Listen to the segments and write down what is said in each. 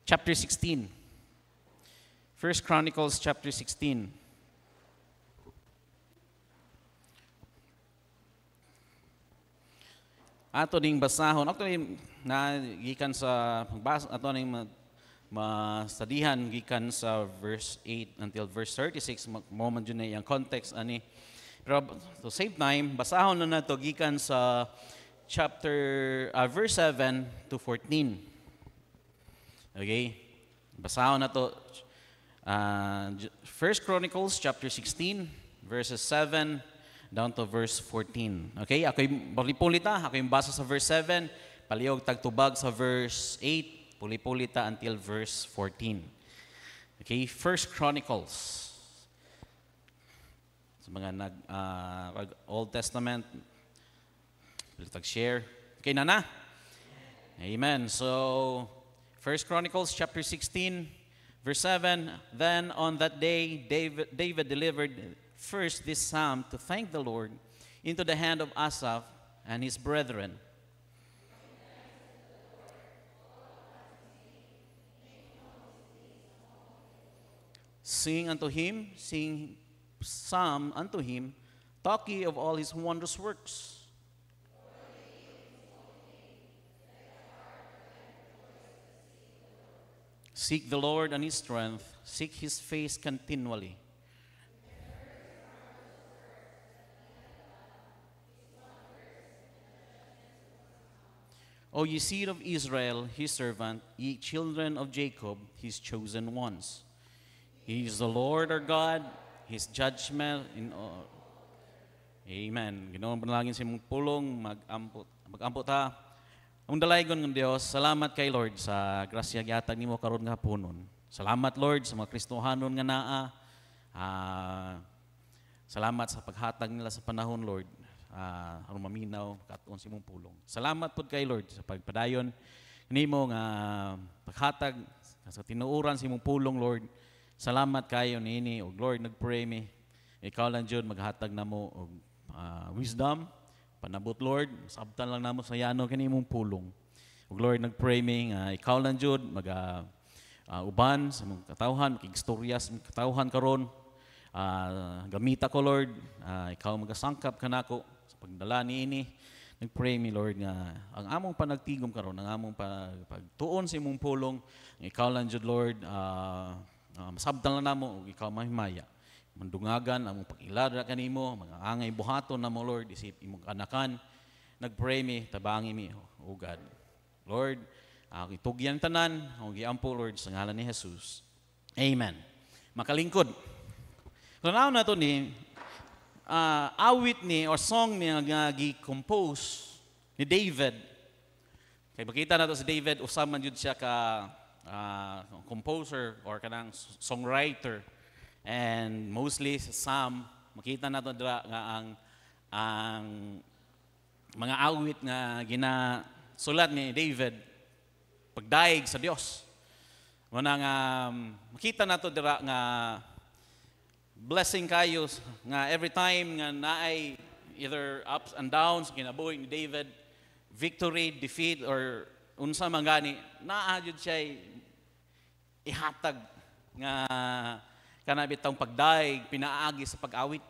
chapter 16. 1 Chronicles chapter 16. Ato ning basahon, ato ning gikan sa pagbasa, ato ning masadihan gikan sa verse 8 until verse 36, moment yun na yung context ani. Pero to save time, basahon na nato gikan sa verse 7 to 14. Okay? Basahon na to 1 Chronicles chapter 16 verses 7 down to verse 14. Okay? Ako yung pulita, ako yung basa sa verse 7, palihog tagtubag sa verse 8, pulita until verse 14. Okay? 1 Chronicles. Sa mga Old Testament, share. Okay na? Amen. So, 1 Chronicles chapter 16, verse 7, then on that day, David delivered first this psalm to thank the Lord into the hand of Asaph and his brethren. Sing unto him, sing psalm unto him, talk ye of all his wondrous works. Seek the Lord and his strength, seek his face continually. O ye seed of Israel, his servant, ye children of Jacob, his chosen ones. He is the Lord our God, his judgment in all. Amen. Ginoon panalangin sa imong pulong, mag-ampot ha. Ang dalaygon ng Dios, salamat kay Lord sa grasya gihatag nimo karon nga haponon. Salamat Lord sa mga Kristohanon nga naa. Salamat sa paghatag nila sa panahon Lord. Aron maminaw katuon sa imong pulong. Salamat pud kay Lord sa pagpadayon nimo nga paghatag sa tinuoran sa imong pulong Lord. Salamat kayo niini og Lord nagpray mi. Ikaw lang jud maghatag namo og wisdom, panabot Lord, sabtan lang namo sa yano kini imong pulong. Og Lord nagpray mi nga ikaw lang jud uban sa imong katawhan, makigstorya sa imong katawhan karon. Gamita ko Lord, ikaw magasangkap kanako sa pagdala niini. Nagpray mi Lord nga ang among panagtigom karon, ang among pagtuon sa imong pulong, ikaw lang jud Lord, masabtan lang namo ug ikaw mahimaya. Mandungagan among pag-ilada kanimo, mga angay buhaton namo Lord isip imong kanakan. Nagpray mi, tabangi mi o God. Lord, itugyan tanan, ang giampo Lord sa ngalan ni Jesus. Amen. Makalingkod. Tanaw na to ni awit ni or song ni nga gi-compose ni David. Kay makita na to si David usab man jud siya ka composer or kanang songwriter, and mostly sa psalm makita na to nga ang mga awit nga ginasulat ni David pagdaig sa Dios. Muna nga makita na to dira nga blessing kayo nga every time nga naay either ups and downs kinabuhi ni David, victory, defeat, or unsa man gani, naa jud siya ihatag nga kana bitong pagdaig pinaagi sa pag-awit.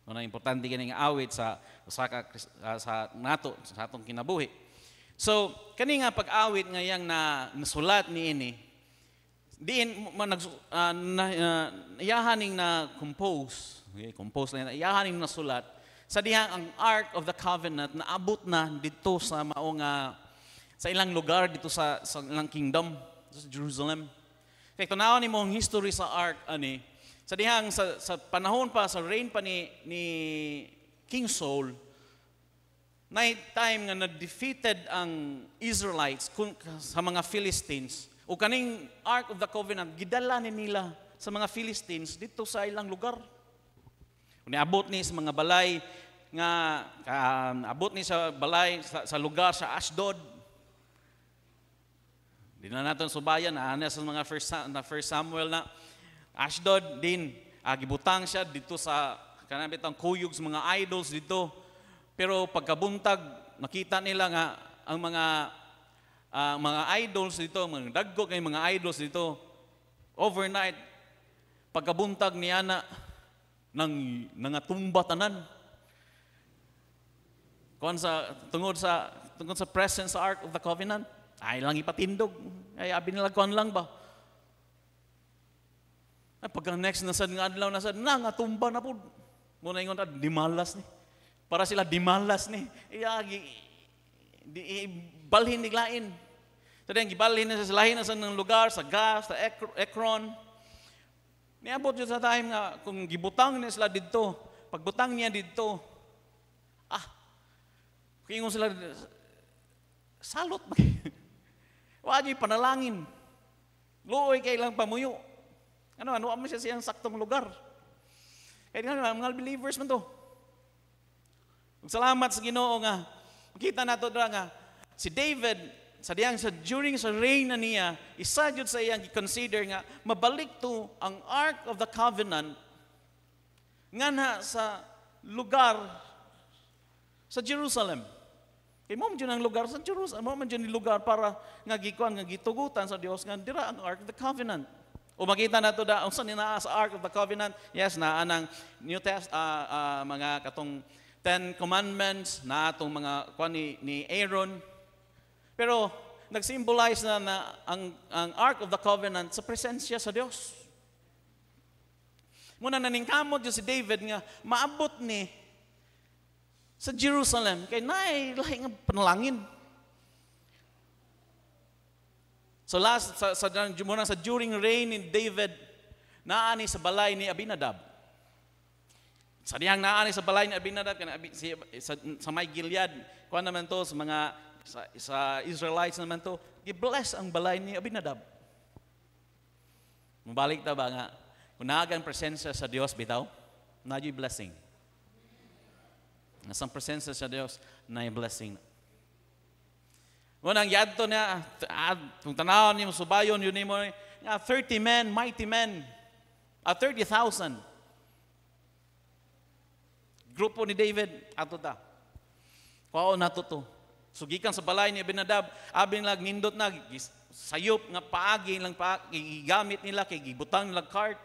Ano importante kini nga awit sa sa nato sa atong kinabuhi. So kani nga pag-awit nga yang nasulat niini diin iyahaning na compose, okay, compose na iyahaning nasulat sa dihang ang Ark of the Covenant na abot na dito sa mao nga sa ilang lugar dito sa ilang kingdom sa Jerusalem. Kaya tunawon nimo ang history sa Ark ani sa dihang sa panahon pa sa reign pa ni King Saul, na time nga na-defeated ang Israelites sa mga Philistines. O kaning Ark of the Covenant, gidala ni nila sa mga Philistines dito sa ilang lugar. Niabot ni sa mga balay nga abot ni sa balay sa lugar sa Ashdod. Di na natin subayan na sa mga first Samuel na Ashdod din gibutang siya dito sa kanabitang kuyog sa mga idols dito. Pero pagkabuntag nakita nila nga ang mga mga idols dito, mga dagko kay mga idols dito, overnight, pagkabuntag ni Ana, nangatumba tanan. Tungod sa presence sa Ark of the Covenant, ay lang ipatindog. Ay abi nila kuan lang ba? Pagka next na sad nga adlaw na sad, nangatumba na pud. Muna ingon dimalas ni. Para sila dimalas ni. Balhin ni lain. So then gibalhin na sa lahin na sa ng lugar, sa Gath, sa Ekron. Niabot yun sa time nga, kung gibutang niya sila dito, pagbutang niya dito, kung sila, salot ba? Wala panalangin. Luoy kay lang pamuyo. Ano mo siya siyang saktong lugar. Kaya nga, mga believers man to. Salamat sa Ginoo nga. Kita nato dra nga, si David, during sa reign na niya, isa jud sa iyang i-consider nga, mabalik to ang Ark of the Covenant nga na sa lugar sa Jerusalem. Kay mo man ang lugar sa Jerusalem, mo man yung lugar para nga gikuan nga gitugutan sa Dios nga dira ang Ark of the Covenant. O makita nato da unsa ni naa sa Ark of the Covenant? Yes, naa nang New Testament mga katong 10 commandments na atong mga kuan ni Aaron. Pero nag-symbolize na ang Ark of the Covenant sa presensya sa Dios. Muna naningkamot si David nga maabot ni sa Jerusalem, kay naay lahi nga panalangin. So sa during reign ni David, naani sa balay ni Abinadab. Sa diyang naani sa balay ni Abinadab, sa may Gilead, kuha naman to sa mga, sa Israelites naman to, i-bless ang balay ni Abinadab. Mabalik ta ba nga, kung naagang presensya sa Diyos, bitaw, na-y blessing. Nasang presensya sa Dios na blessing. Ngunang yadto niya, kung tanaw niyo subayon, yun mo, 30 men, mighty men, 30,000. Grupo ni David, ato ta. Pao nato to. Sugikan sa balay ni Abinadab, abing lag nindot na, sayop nga paagi lang gigamit nila, kay gibutang nila cart.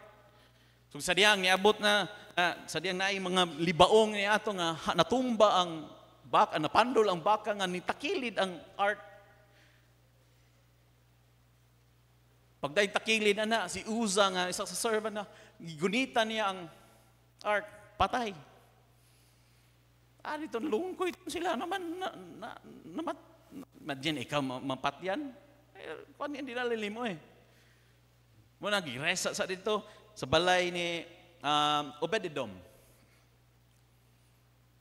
So sa diyang niabot na, sa diyang naay mga libaong ni ato nga natumba ang baka, napandol ang baka nga nitakilid ang ark. Pagday takilid na si Uza nga isa sa servant na gigunita niya ang ark, patay. Dito lungkoy sila naman madyan ikaw mapatyan. Paano hindi nalilim mo Muna giresa sa dito sa balay ni Obed-Edom.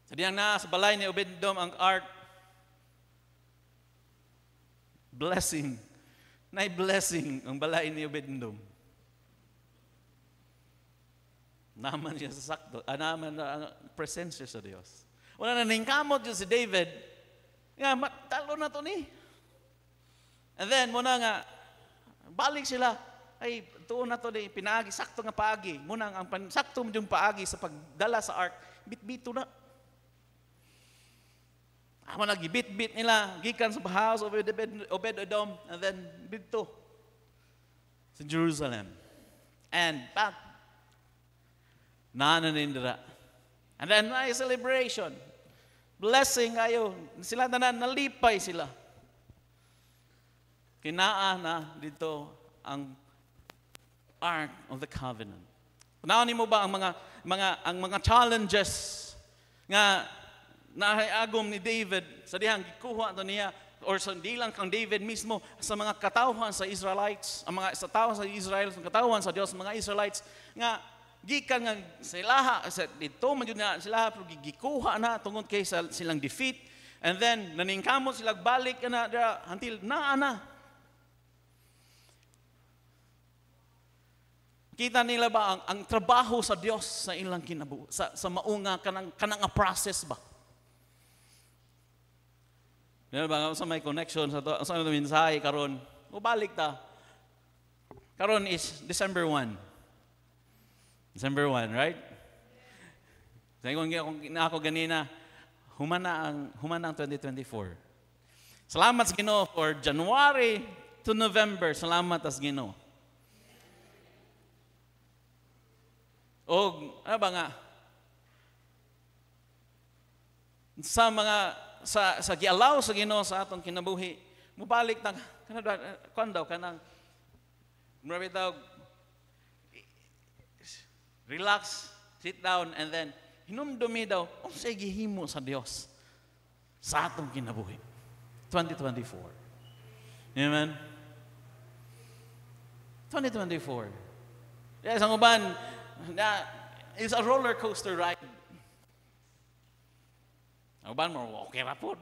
Sa diyang na sa balay ni Obed-Edom ang ark, blessing. Blessing ang balay ni Obed-Edom. Naman siya sa sakto. Naman ang presensya sa Diyos. Wala na ningkamot yun si David. Talo na to ni. And then, muna nga, balik sila. Ay, tuon na to ni, pinaagi, sakto nga paagi. Muna ang sakto mo yung paagi sa pagdala sa ark, bit-bito na. Amo nagibit-bit nila, gikan sa house of Obed-Edom, and then bito sa Jerusalem. And back, nananindra. And then may celebration. Blessing kayo. Sila nalipay sila. Kinaa na dito ang Ark of the Covenant. Panahon mo ba ang mga challenges nga nahiagom ni David sa dihang gikuha to niya or sa di lang kang David mismo sa mga katawhan sa Israelites, ang mga sa tao sa Israel, sa katawhan sa Dios, mga Israelites nga gikan nga sila sa dito man jud na sila pero gikuha na tungod kay silang defeat, and then naningkamot sila balik na until na kita nila ba ang trabaho sa Dios sa ilang kinabuhi sa maunga kanang process ba? Dili ba sa may connection sa mensahe karon? Mubalik ta. Karon is December 1. December 1, right? Kung ako ganina, humana ang 2024. Salamat sa Ginoo for January to November. Salamat as Ginoo. O, ano ba nga? Sa mga, sa gialaw sa Ginoo sa atong kinabuhi, mubalik na, kanang daw, kanang, marami daw, relax, sit down, and then, hinumdumi daw, unsay gihimo sa Dios sa atong kinabuhi. 2024. Amen? 2024. Yes, ang uban, it's a roller coaster ride. Ang uban mo, okay ra po.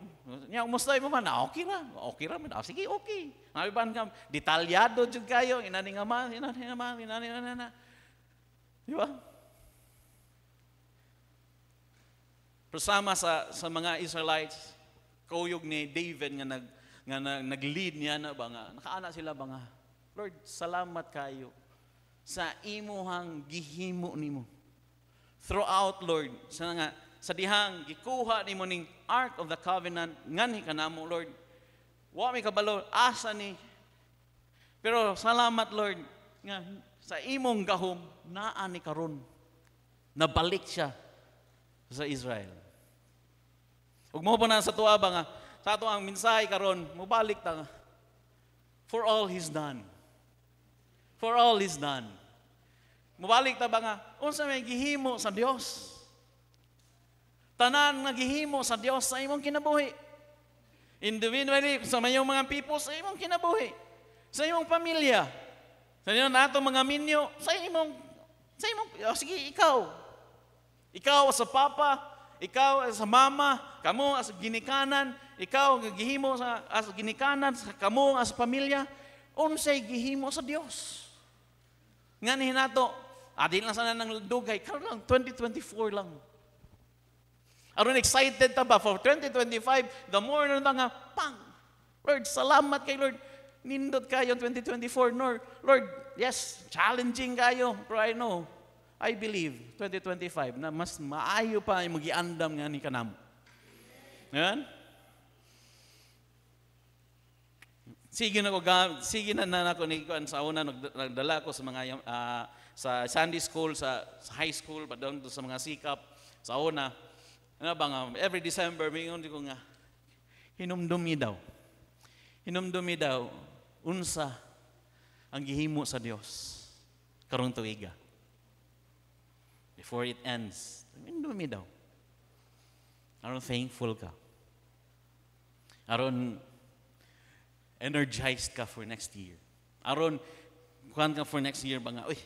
Nya, umusta mo man, okay ra. Okay ra. Sige, okay. Ang uban ka, detalyado jud kayo, inani nga man. Di ba? Kasama sa mga Israelites, kuyog ni David nga nag-lead niya na ba nga, nakaana sila ba nga, Lord, salamat kayo sa imuhang gihimo nimo. Throughout, Lord, sa dihang gikuha nimo ning Ark of the Covenant, ngani kanamo, Lord. Wa may kabalo, asa ni. Pero salamat, Lord, nga sa imong gahom, naa ni karon. Nabalik siya sa Israel. Ug mo pa na sa tuwa ba nga, sa ato ang mensahe karon, mubalik ta nga. For all He's done. For all He's done. Mubalik ta ba nga, unsa may gihimo sa Dios? Tanan nga gihimo sa Dios sa imong kinabuhi. Individually, sa mayong mga people sa imong kinabuhi. Sa imong pamilya. Sa inyo nato mga minyo, sa imong, sige, ikaw. Ikaw sa papa, ikaw sa mama, kamo as ginikanan, ikaw gihimo sa as ginikanan, kamo as pamilya, unsay gihimo sa Dios. Ngani nato, adin lang sana ng dugay, karon lang 2024 lang. Aron excited ta ba for 2025, the more na nga pang. Lord, salamat kay Lord. Nindot kayo 2024, Lord, yes, challenging kayo, pero I believe 2025 na mas maayo pa yung magiandam nga ni kanamo. Yan? Sige na ako ni sa una nagdala ko sa mga sa Sunday school, sa high school, pa doon sa mga sikap sa una. Ano ba nga, every December mingon ko nga hinumdumi daw unsa ang gihimo sa Dios karong tuiga. Before it ends, hinumdumi daw. Aron thankful ka. Aron energized ka for next year. Aron kuhan ka for next year ba nga, uy,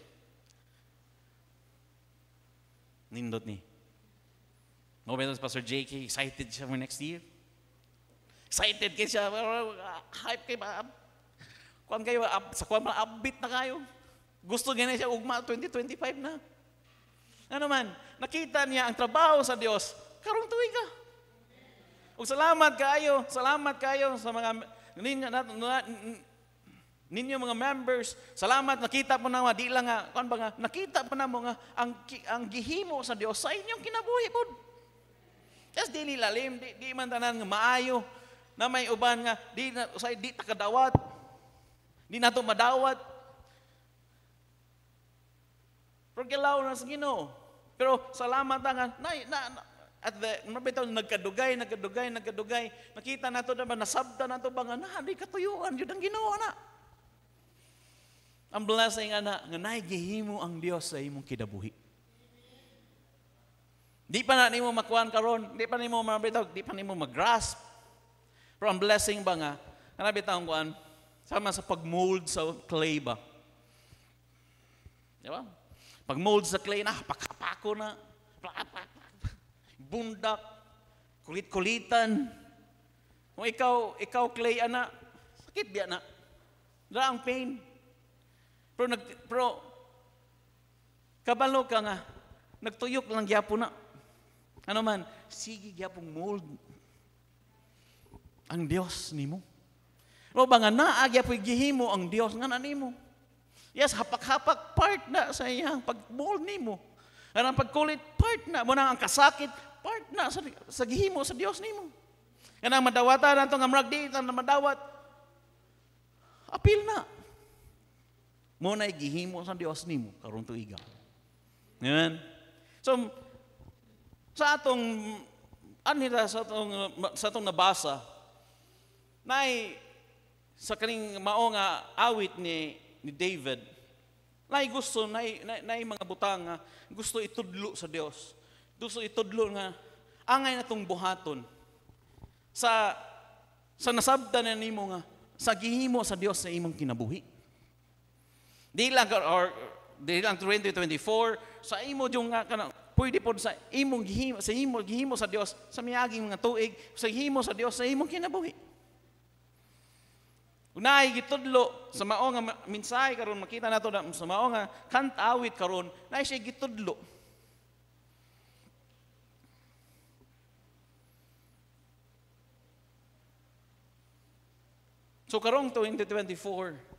nindot ni. Mobile Pastor JK, excited siya for next year. Excited kayo siya. Hype kayo ba? Kuhan kayo, sa kuhan ba, upbeat na kayo. Gusto ganyan siya, ugma, 2025 na. Ano man, nakita niya ang trabaho sa Diyos, karong tuwi ka. Ug salamat kayo sa mga ninyo mga members. Salamat, nakita po na di lang nga, kuhan ba nga, nakita po na mo nga, ang gihimo sa Diyos sa inyong kinabuhi po. Yes, dili lalim, di man tanan nga maayo, na may uban nga, di takadawat, di na ito madawat. Pero kilaw na sa Ginoo. Pero salamat nga, at mabitaw, nagkadugay. Nakita na ito naman, nasabta na ito ba nga, di katuyuan, yun ang Ginoo na. Ang blessing nga naigihimo ang Diyos sa imong kidabuhi. Di pa na nimo makuan karon, di pa nimo mabitaw, di pa nimo mag-grasp. Pero ang blessing ba nga, kanabitaw ang kuan, sama sa pag-mold sa clay ba? Di ba? Pag-mold sa clay, pakapako na, bundak, kulit-kulitan. Kung ikaw clay, ana, sakit biya na. Dala ang pain. Pero kabalo ka nga, nagtuyok lang gyapo na. Ano man, sige gyapong mold ang Dios nimo. O ba nga naagya po'y gihimo ang Dios nga na nimo. Yes, hapak-hapak part na sa iyang pag-mold nimo. Ang pagkulit part na mo na ang kasakit part na sa gihimo sa Dios nimo. Kanang madawatan nato nga murag di na madawat. Apil na. Mo na gihimo sa Dios nimo karon tuiga. Amen. So sa atong anira sa atong nabasa nay sa kaning mao nga awit ni David, nay gusto nay mga butang nga gusto itudlo sa Dios. Gusto itudlo nga angay natong buhaton sa nasabtan na nimo nga sa gihimo sa Dios sa imong kinabuhi. Di lang 2024 sa imo yung nga kana pwede pod sa imong gihimo sa Dios sa miaging mga tuig sa gihimo sa Dios sa imong kinabuhi. Unay gitudlo sa mao nga mensahe karon makita nato na sa mao nga kanta awit karon nay siya gitudlo. So karong 2024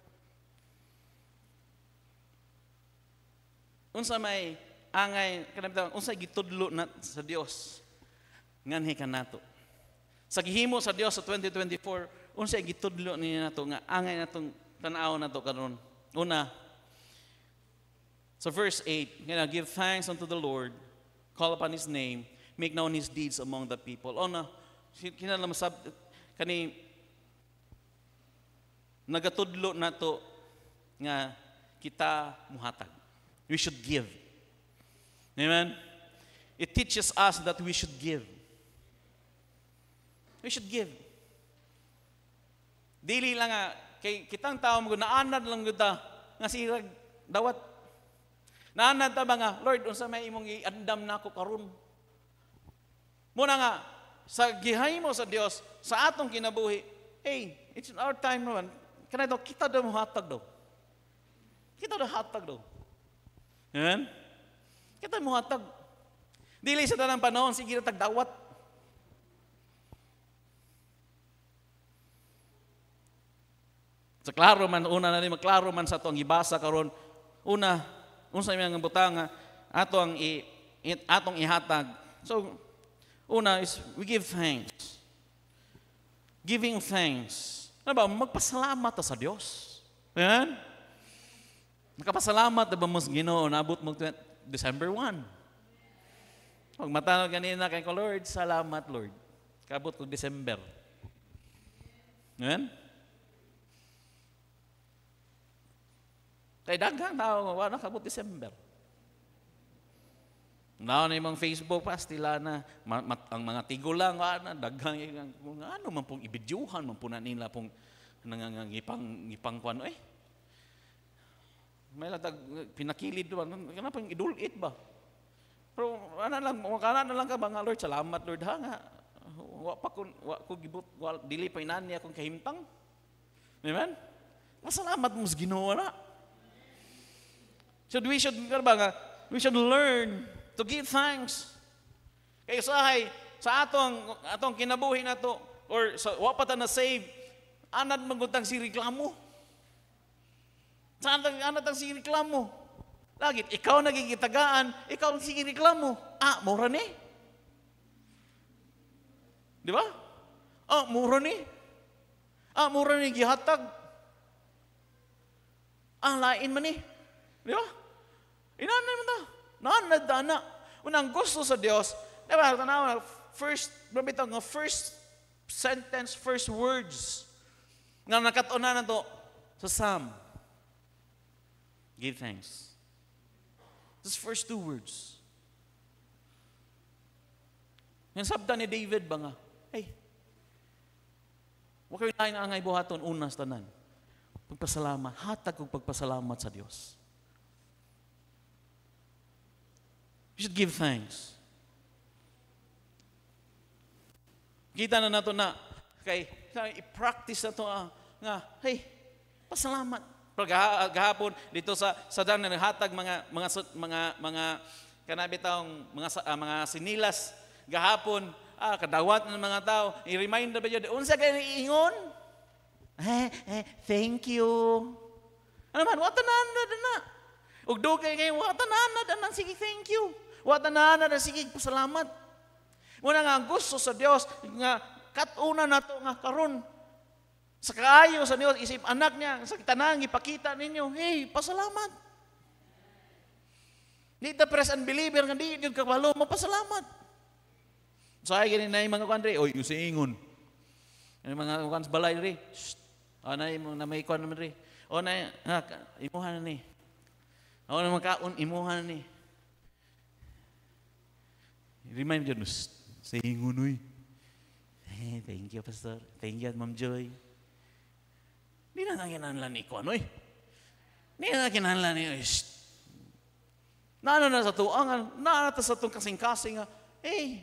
unsa may angay kanang unsa gitudlo na sa Dios nganhi kanato. Sa gihimo sa Dios sa 2024 unsa gitudlo niya nato nga angay natong tan-aw nato karon. Una, sa verse 8, nga give thanks unto the Lord, call upon His name, make known His deeds among the people. Una, kinala masab kani nagatudlo nato nga kita muhatag. We should give. Amen. It teaches us that we should give. We should give. Dili lang nga, kay kitang tao mo, naanad lang kita, nga sirag, dawat. Naanad ta ba nga, Lord, unsa may imong iandam na ako karon. Muna nga, sa gihay mo sa Dios, sa atong kinabuhi, hey, it's our time naman, kanay daw, kita daw hatag daw. Kita daw hatag daw. Amen? Kita mo hatag. Dili sa tanang panahon, sige na tagdawat. Sa klaro man, una na rin magklaro man sa ito ang ibasa karon. Una, unsa may nga butanga, atong ihatag. So, una is, we give thanks. Giving thanks. Ano ba, magpasalamat sa Diyos. Ayan? Nakapasalamat na ba mo sa Ginoo, naabot mo December 1. Pag matanong kanina kay ko, Lord, salamat Lord. Kabot ko December. Ayan? Kaya daghang tao, wala kabot December. Naon na yung Facebook, pastila na, ang mga tigulang, daghang, ano man pong ibidyuhan, man po na nila pong ngipang kuano, may latag pinakilid doon, kaya pong idulit ba? Pero ano lang ka ba nga, Lord, salamat Lord, ha nga, wa ko gibot, dili pa inani akong kahimtang. Amen? Masalamat mo sa Ginoo na. So we should learn to give thanks. Kaya sa atong kinabuhi na to, or sa wapata na save, anad magutang si reklamo. Sa anad ang si reklamo. Lagit, ikaw nagigitagaan, ikaw ang si reklamo. Mura ni. Di ba? Mura ni. Mura ni gihatag. Lain man ni. Di ba? Inanay mo ta. Naanad ta na. Unang gusto sa Diyos, di ba? First sentence, first words. Nga nakatunan na to sa Psalm. Give thanks. This first two words. Yung sabda ni David ba nga? Hey, huwag kayo na angay buhaton unas tanan. Pagpasalamat. Hatag kong pagpasalamat sa Diyos. You should give thanks. Kita na nato na kay i-practice na to nga hey, pasalamat. Gahapon dito sa dang naghatag mga kanabitang mga sinilas gahapon kadawat ng mga tao i-remind ba jud unsa kay iingon? Thank you. Ano man watanan na. Ug dugay kay watanan na sige thank you. Watanan na sige pasalamat. Muna nga gusto sa Dios nga katuna na to nga karon. Sa kaayo sa Dios isip anak niya, sa tanang ipakita ninyo, hey, pasalamat. Di ta press unbeliever nga di jud kabalo mo pasalamat. So ay gani na mga kuan dre, oy usingon. Ang mga kuan sa balay dre. O na may kuan naman dre. O na imuhan na ni. O na makaon imuhan na ni. Remind you, singon uy. Hey, thank you pastor. Thank you Ma'am Joy. Di na kinahanglan ni kuan oy. Di na kinahanglan ni Nana na sa tuangan, nana ta sa itong kasing-kasing nga, hey,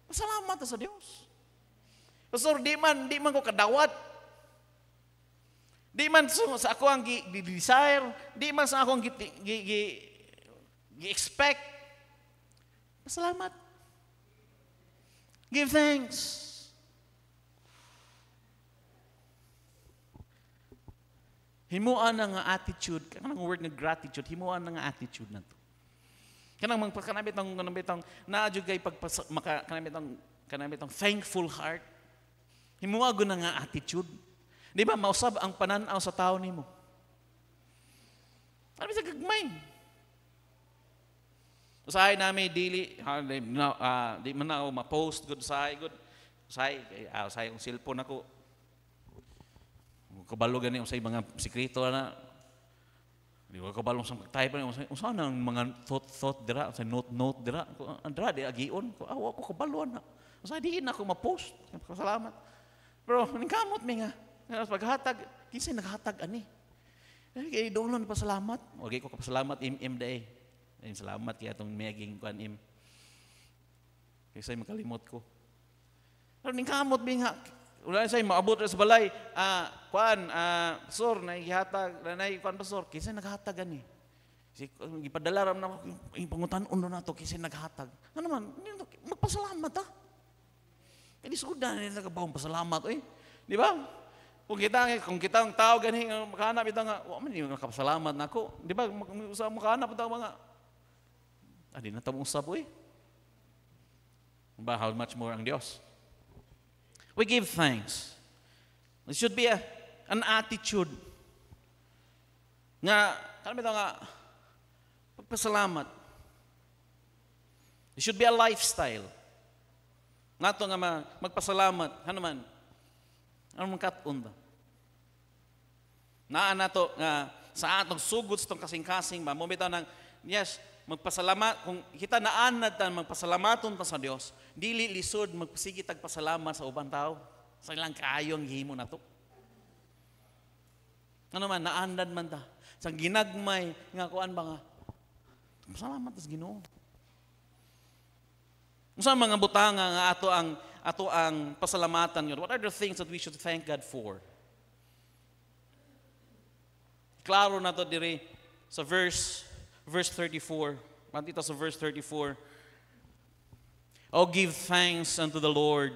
pasalamat sa Diyos. Pastor, di man ko kadawat. Di man sa ako ang desire, di man sa ako ang expect. Pasalamat. Give thanks. Himuan na nga attitude, kanang word nga gratitude, himuan na nga attitude na to. Kanang kanabitang naadjugay kanabitang thankful heart. Himuago na nga attitude. Di ba mausab ang pananaw sa tao nimo? Ano sa gagmay? Usahay namin di man ako ma-post good usahay kung cellphone ako. Kabalo gani usay mga sikreto na. Di ko kabalong sa type na usa nang mga thought dira, sa note dira. Andra di agion ko ako kabalo na. Usa di na ako ma-post. Salamat. Pero ningkamot mi nga. Paghatag, kinsa naghatag ani. Kay doon pa salamat. Okay ko pasalamat im day. Ay salamat kay atong miyaging kuan im. Kaysa makalimot ko. Pero ningkamot mi nga wala say maabot sa balay, pastor, naihatag, kuan pastor, kinsa naghatag ani? Si gipadala ram na yung pangutan-on na to kinsa naghatag. Ano naman, magpasalamat ha. Kaya sudan na nagabawang pasalamat oy. Di ba? Kung kita ang tao gani makahanap ito nga, wa man yung nakapasalamat nako. Di ba? Usa mo kahanap ito mga di na tamo usab oy. Ba how much more ang Dios? We give thanks. It should be an attitude. Nga, kami ito nga, pagpasalamat. It should be a lifestyle. Nga ito nga magpasalamat. Ano man? Ano man katunda? Naan na ito nga sa atong sugod sa itong kasing-kasing, mamumitaw ng, yes, magpasalamat, kung kita naanad tan magpasalamaton ta sa Dios, dili lisod magpasigi tagpasalamat sa ubang tao. Sa ilang kaayo ang gihimo nato. Ano man naanad man ta sa ginagmay nga kuan ba nga pasalamat sa Ginoo. Unsa mga butanga nga ato ang pasalamatan yun? What are the things that we should thank God for? Klaro na to diri sa verse 34. Dito sa verse 34. Oh, give thanks unto the Lord,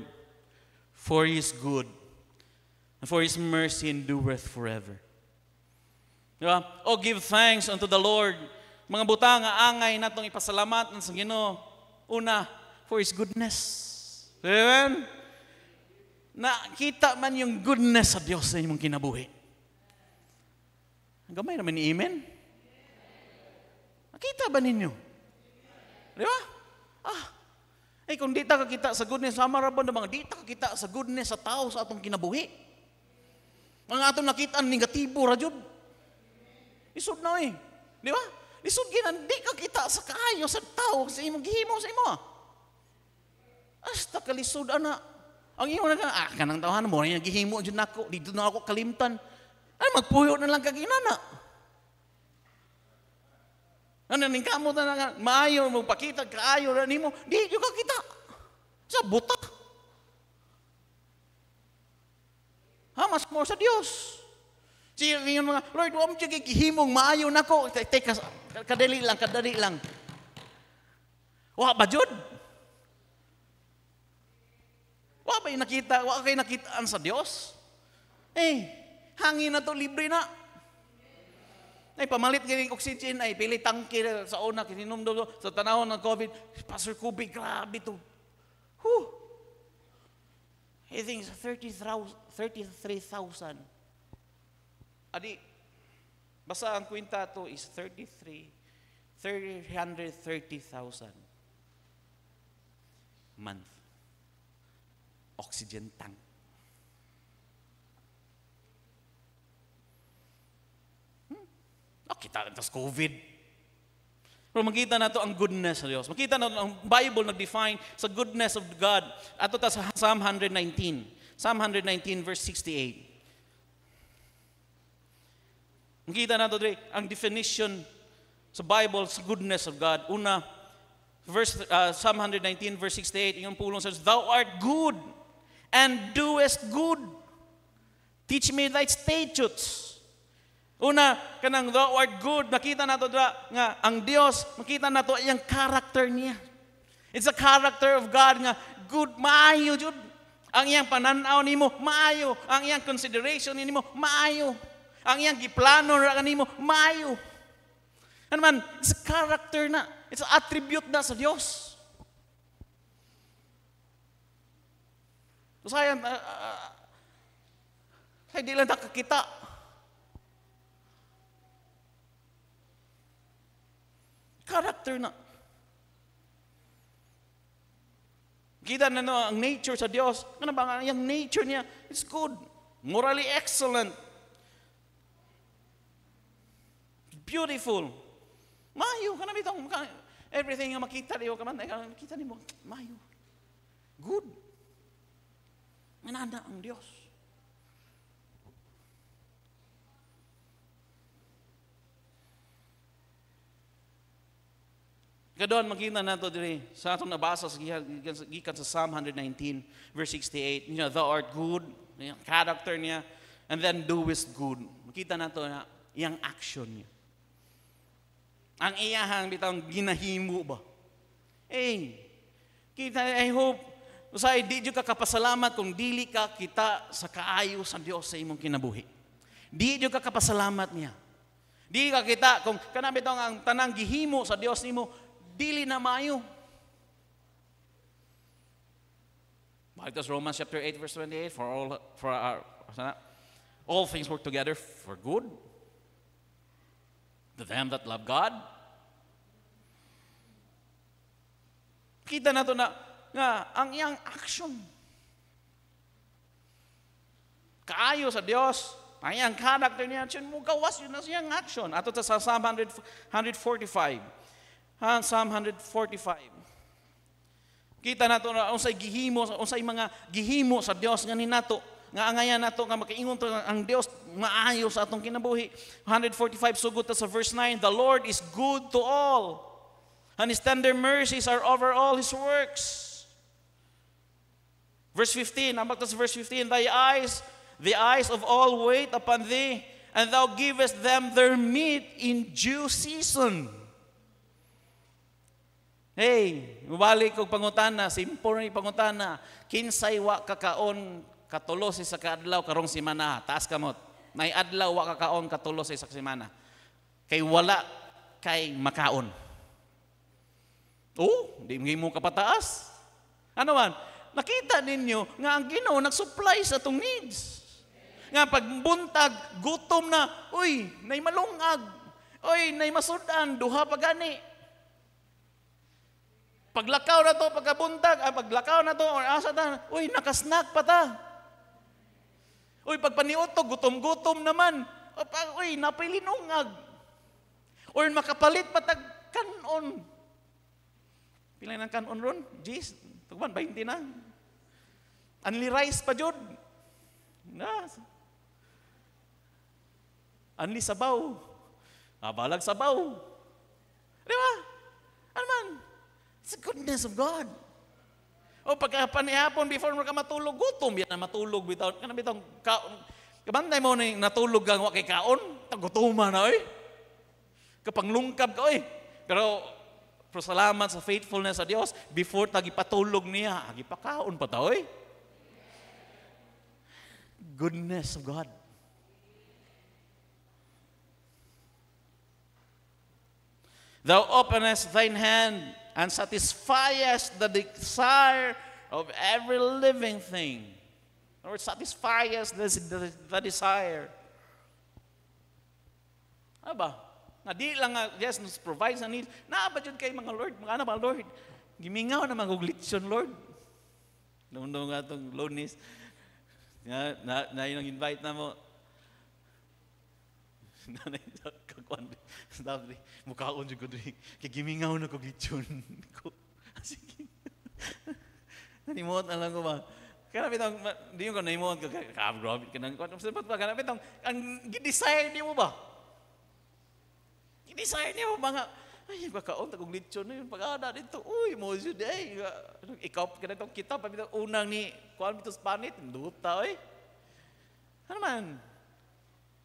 for He is good, and for His mercy endureth forever. Diba? Oh, give thanks unto the Lord. Mga butang nga angay natong ipasalamat sa Ginoo. Una, for His goodness. Amen? Nakita man yung goodness sa Diyos sa inyong kinabuhi. Ang gamay naman ni Amen. Nakita ba ninyo? Di ba? Kung di ta kakita sa goodness, sama ra ba na mga di ta kakita sa goodness sa tao sa atong kinabuhi? Mga atong nakita ang negatibo ra jud. Isod na eh. Di ba? Isod ginan, di kakita sa kaayo sa tao sa imong gihimo sa imo. Hasta kalisod ana. Ang imo na kanang tawhan mo nya gihimo jud nako, dito na ako kalimtan. Ay magpuyo na lang kaginana. Ano ning kamo na nga maayo mo pakita kaayo ra nimo, di jud ka kita. Sa buta. Mas more sa Dios. Siya yung mga Lord, wa mo jud gihimong maayo nako. Take kadali lang. Wa ba jud? Wa ba nakita, wa kay nakitaan sa Dios? Hangin na to libre na. Ay pamalit kini oxygen ay pili tangke sa una kininom do sa tanahon ng COVID. Pastor Kubi, grabe to. I think 33,000. Adi, basta ang kwenta to is 330,000 month. Oxygen tank. Kita natin sa COVID. Pero makita na ito ang goodness ng Diyos. Makita na ang Bible nag-define sa goodness of God. Ato ta sa Psalm 119. Psalm 119 verse 68. Makita na ito ang definition sa Bible sa goodness of God. Una, Psalm 119 verse 68, yung pulong says, Thou art good and doest good. Teach me thy statutes. Una, kanang thou art good, nakita nato nga ang Dios, makita nato ang character niya. It's a character of God nga good, maayo jud. Ang iyang pananaw nimo maayo, ang iyang consideration nimo maayo. Ang iyang giplano ra kanimo maayo. Ano man, it's a character na, it's an attribute na sa Dios. So sayang, di lang nakakita. Character na. Kita na ang nature sa Diyos. Ano ba ang nature niya? It's good. Morally excellent. Beautiful. Mayo. Everything nga makita niyo. Makita niyo. Mayo. Good. Mananda ang Diyos. Kadon makita nato diri sa atong nabasa sa gikan sa Psalm 119 verse 68. Thou art good, yung character niya, and then doest good. Makita nato na iyang action niya. Ang iyahang bitang ginahimo ba? Kita I hope usay di jud ka kapasalamat kung dili ka kita sa kaayo sa Dios sa imong kinabuhi. Di jud ka kapasalamat niya. Di ka kita kung kana bitong ang tanang gihimo sa Dios nimo dili na maayo. Bakit Romans chapter 8 verse 28 all things work together for good to them that love God. Kita na to na nga ang iyang action kaayo sa Dios, ang iyang character niya, mo gawas yun na siyang action. Ato sa Psalm 145. Psalm 145. Kita nato na unsay gihimo, unsay mga gihimo sa Dios nga ninato, nga angayan nato nga makaingon to ang Dios maayo sa atong kinabuhi. 145 sugod ta sa verse 9, The Lord is good to all, and His tender mercies are over all His works. Verse 15, ambag ta sa verse 15, the eyes of all wait upon thee, and thou givest them their meat in due season. Mubalik kong pangutana, simple na pangutana, kinsay wa kakaon katulos sa kaadlaw karong simana, taas kamot. Nay adlaw wa kakaon katulos sa simana. Kay wala kay makaon. Di mo kapataas. Ano man? Nakita ninyo nga ang Ginoo nag-supply sa atong needs. Nga pagbuntag, gutom na, nay malungag, nay masudan, duha pa gani. Paglakaw na to, pagkabuntag, paglakaw na to, or asa na, nakasnack pa ta. Pagpaniot to, gutom-gutom naman. Napilinungag. Or makapalit pa tag kanon. Pila ng kanon ron? Jeez, tagman, 20 na. Only rice pa jud. Only sabaw. Balag sabaw. Di ba? Ano man? It's the goodness of God. Pagkapanihapon, before mo ka matulog, gutom yan na matulog. Kabantay mo na natulog kang wakay kaon, tagutuman na, kapanglungkab ka, Pero salamat sa faithfulness sa Diyos, before tagipatulog niya, agipakaon pa ta, Goodness of God. Thou openest thine hand, and satisfiest the desire of every living thing. Lord, satisfy us the desire. Aba, nga di lang nga, yes, provide sa needs. Naaba dyan kayo mga Lord, mga ba, Lord? Gimingaw na mag-glitson, Lord. Noong nga itong loneliness, na yung invite na mo, nanay kakuan sabi mukhaon jud ko diri kay gimingaw na ko gitsyon ko sige nanimot na lang ko ba kana bitong di ko nanimot ka grabe kanang kuan sa pa kana bitong ang gi-desire nimo ba gi-desire nimo mga ay bakaon tagong litsyon na yun pag-ada dito uy mo jud ay ikaw kana tong kita pa bitong unang ni kuan bito Spanish duta oy ano man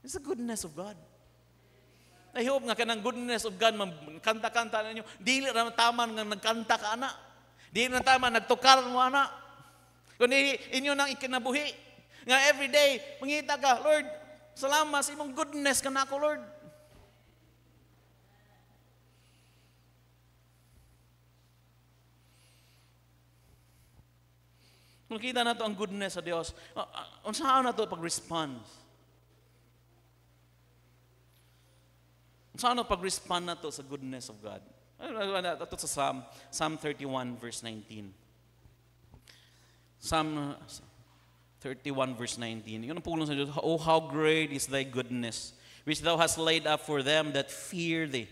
it's the goodness of God. I hope nga kanang goodness of God, kanta-kanta na ninyo, dili na taman nga nagkanta ka, ana. Dili na taman, nagtukar mo, ana. Kundi inyo nang ikinabuhi. Nga everyday, mangita ka, Lord, salamat sa imong goodness ka na ako, Lord. Makita na to ang goodness sa Dios. Unsaon na to pag-response? Saan pag-respond na to sa goodness of God? Ito sa Psalm 31 verse 19. Psalm 31 verse 19. Yun ang pulong sa Diyos. Oh, how great is thy goodness, which thou hast laid up for them that fear thee,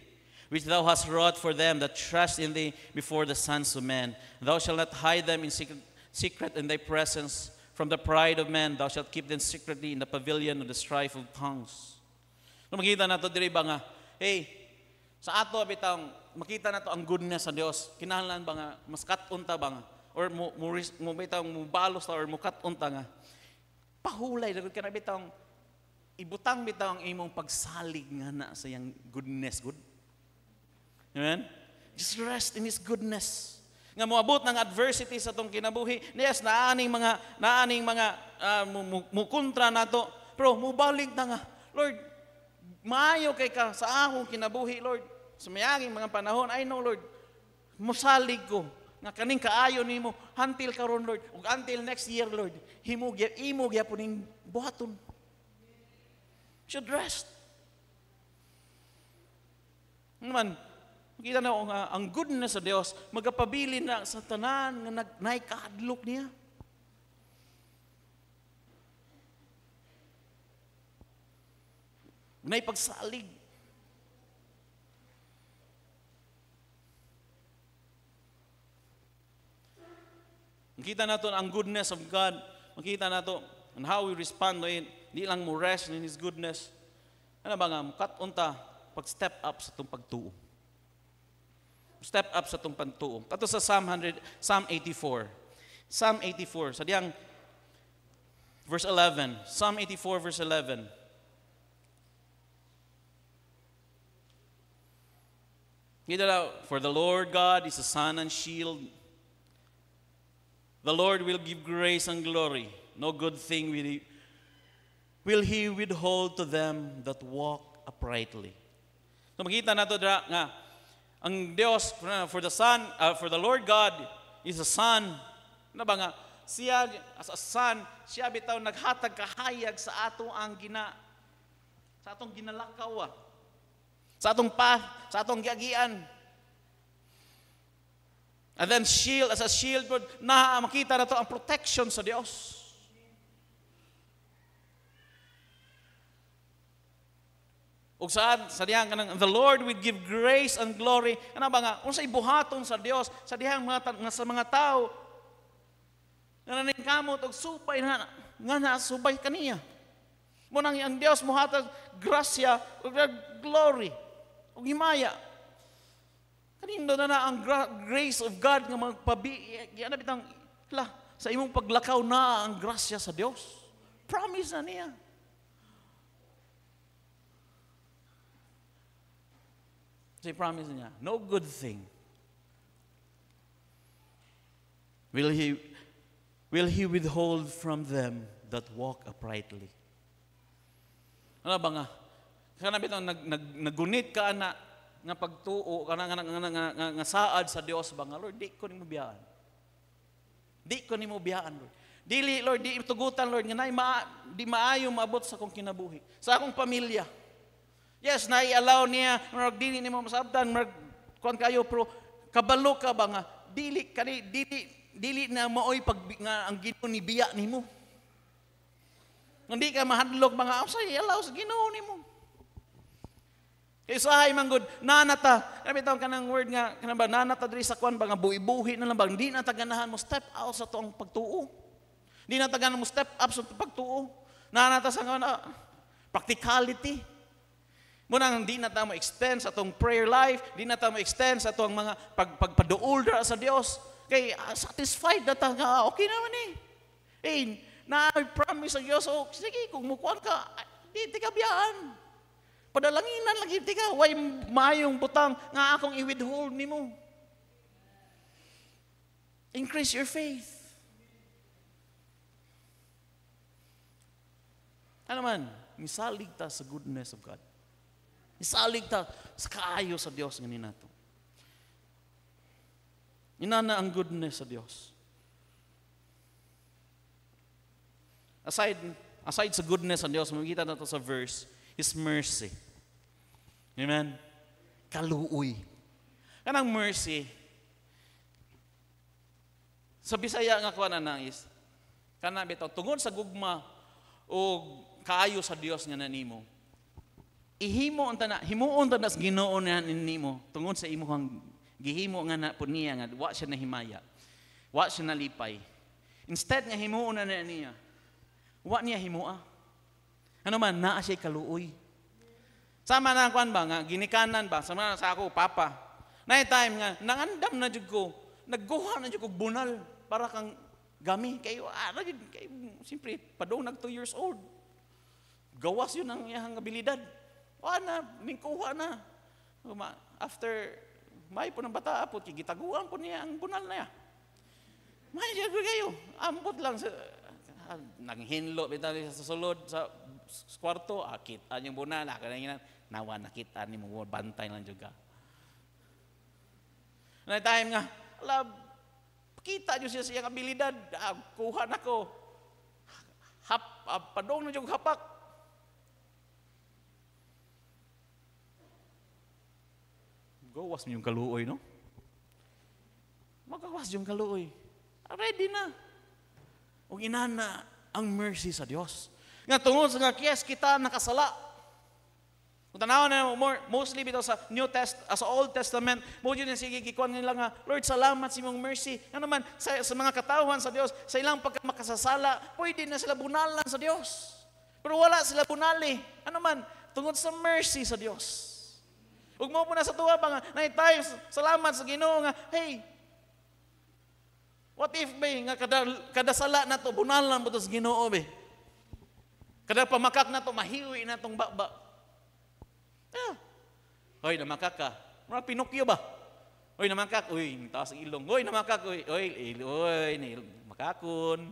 which thou hast wrought for them that trust in thee before the sons of men. Thou shalt not hide them in secret in thy presence from the pride of men. Thou shalt keep them secretly in the pavilion of the strife of tongues. Makita na to diri ba nga, hey, sa ato bitang makita na to ang goodness sa Dios. Kinahanglan ba nga mas kat-unta ba nga or mo bitang mo balos ta or mo kat-unta nga. Pahulay dagod kana bitang ibutang bitang ang imong pagsalig nga na sa yang goodness good. Amen. Just rest in his goodness. Nga moabot ng adversity sa tong kinabuhi. Yes, naaning mga mukontra nato, pero mubalik ta nga, Lord, maayo kay ka sa akong kinabuhi, Lord. Sa mayaging mga panahon, I know, Lord, musalig ko nga kaning kaayo nimo until karon, Lord, ug until next year, Lord. Imo gyapon ning buhaton. Should rest. Naman, makita na nga ang goodness sa Dios magapabili na sa tanan nga naikadlok niya. Naipagsalig. Makita nato ang goodness of God. Makita nato and how we respond to it. Di lang mo rest in His goodness. Ano ba nga, kat-unta, pag-step up sa itong pagtuo. Step up sa itong pagtuo. Kato sa Psalm 84. Psalm 84. Sa diyang verse 11. Psalm 84 verse 11. For the Lord God is a sun and shield. The Lord will give grace and glory. No good thing will He withhold to them that walk uprightly. So makita nato dra nga ang Dios for the Lord God is a sun. Ano ba nga siya as a sun, siya bitaw naghatag kahayag sa ato ang sa atong ginalakaw. Sa atong giagian. And then shield, as a shield, na makita na to ang protection sa Dios. Ug saan sa dihang kanang the Lord will give grace and glory. Ano ba nga unsay buhaton sa Dios sa dihang sa mga tao nga naningkamot og supay nga subay kaniya. Mo nang ang Dios mohatag grasya ug glory. O himaya. Kanindo na ang grace of God nga magpabiyana bitang sa imong paglakaw na ang grasya sa Dios. Promise na niya. Say promise niya, no good thing will he withhold from them that walk uprightly. Ano ba nga? Kana bitang nagunit ka ana nga pagtuo kana nga saad sa Dios ba nga Lord di ko nimo biyaan. Di ko nimo biyaan Lord. Dili, Lord, di itugutan, Lord, nga di maayo maabot sa akong kinabuhi, sa akong pamilya. Yes, nai-allow niya, marag dili ni mo masabtan, marag kuan kayo, pero kabalo ka ba nga, dili na maoy pag nga ang Ginoo ni biya nimo. Hindi ka mahadlok mga usay, allow sa Ginoo nimo. Kaysa ay manggod, nanata, kami taong kanang word nga, kanang ba, nanata diri sa kuan ba nga buhi-buhi na lang ba, hindi na taganahan mo step out sa tuong pagtuo. Hindi na taganahan mo step up sa pagtuo. Nanata sa nga practicality. Muna hindi na tayo extend sa itong prayer life, hindi na tayo extend sa itong mga pagpaduol sa Diyos. Kaya satisfied na tayo, okay naman eh. Na-promise sa Diyos, oh, sige, kung mukuhan ka, di ka biyaan. Padalanginan lagi ka, way mayong butang nga akong i-withhold ni mo. Increase your faith. Ano man, misalig ta sa goodness of God. Misalig ta sa kaayo sa Diyos ngayon nato. Inana ang goodness sa Diyos. Aside sa goodness sa Diyos, makikita nato sa verse, His mercy. Amen? Kaluoy. Kanang mercy, sa Bisaya nga kuha na is, kana bitaw, tungod sa gugma o kaayo sa Diyos nga nanimo, himuon ta na sa Ginoo na nimo, tungod sa imuhang gihimo nga na po niya, nga wa siya nahimaya, wa siya nalipay. Instead nga himuon na niya, wa niya himua. Ano man, naa siya kaluoy. Sama na kuan ba, nga ginikanan ba, sama na sa ako, papa. Na time nga, nangandam na jud ko, nagguha na jud ko bunal, para kang gami. Kayo, siyempre, padong nag 2 years old. Gawas yun ang iyang abilidad. Na, mingkuha na. After, may po ng bata po, gitaguan po niya ang bunal na yan. May siya kayo, ambot lang sa, nanghinlo, sa sulod, sa kwarto, kita yung bunal, nawa nakita ni mo, bantay lang juga. Na time nga, kita nyo siya siyang abilidad, kuha na ko, padong na yung hapak. Gawas mo yung kaluoy, no? Magawas yung kaluoy. Ready na. O inana ang mercy sa Diyos. Nga tungod sa nga kiyas kita nakasala. Kung tanaw na mostly bitaw sa sa Old Testament, mo yun yung sige gikuan nila nga, Lord, salamat sa imong mercy. Ano man, sa mga katawhan sa Diyos, sa ilang pagkamakasasala, pwede na sila bunalan sa Diyos. Pero wala sila bunali. Ano man, tungod sa mercy sa Diyos. Huwag mo po na sa tuwa ba nga, tayo, salamat sa Ginoo nga, hey, what if ba nga kada sala na to, bunalan mo to sa Ginoo ba? Kada pamakak na to, mahiwi na tong baba. Hoy, namakak ka. Mga Pinokyo ba? Hoy, namakak. Uy, taas ang ilong. Hoy, namakak. Uy, makakon.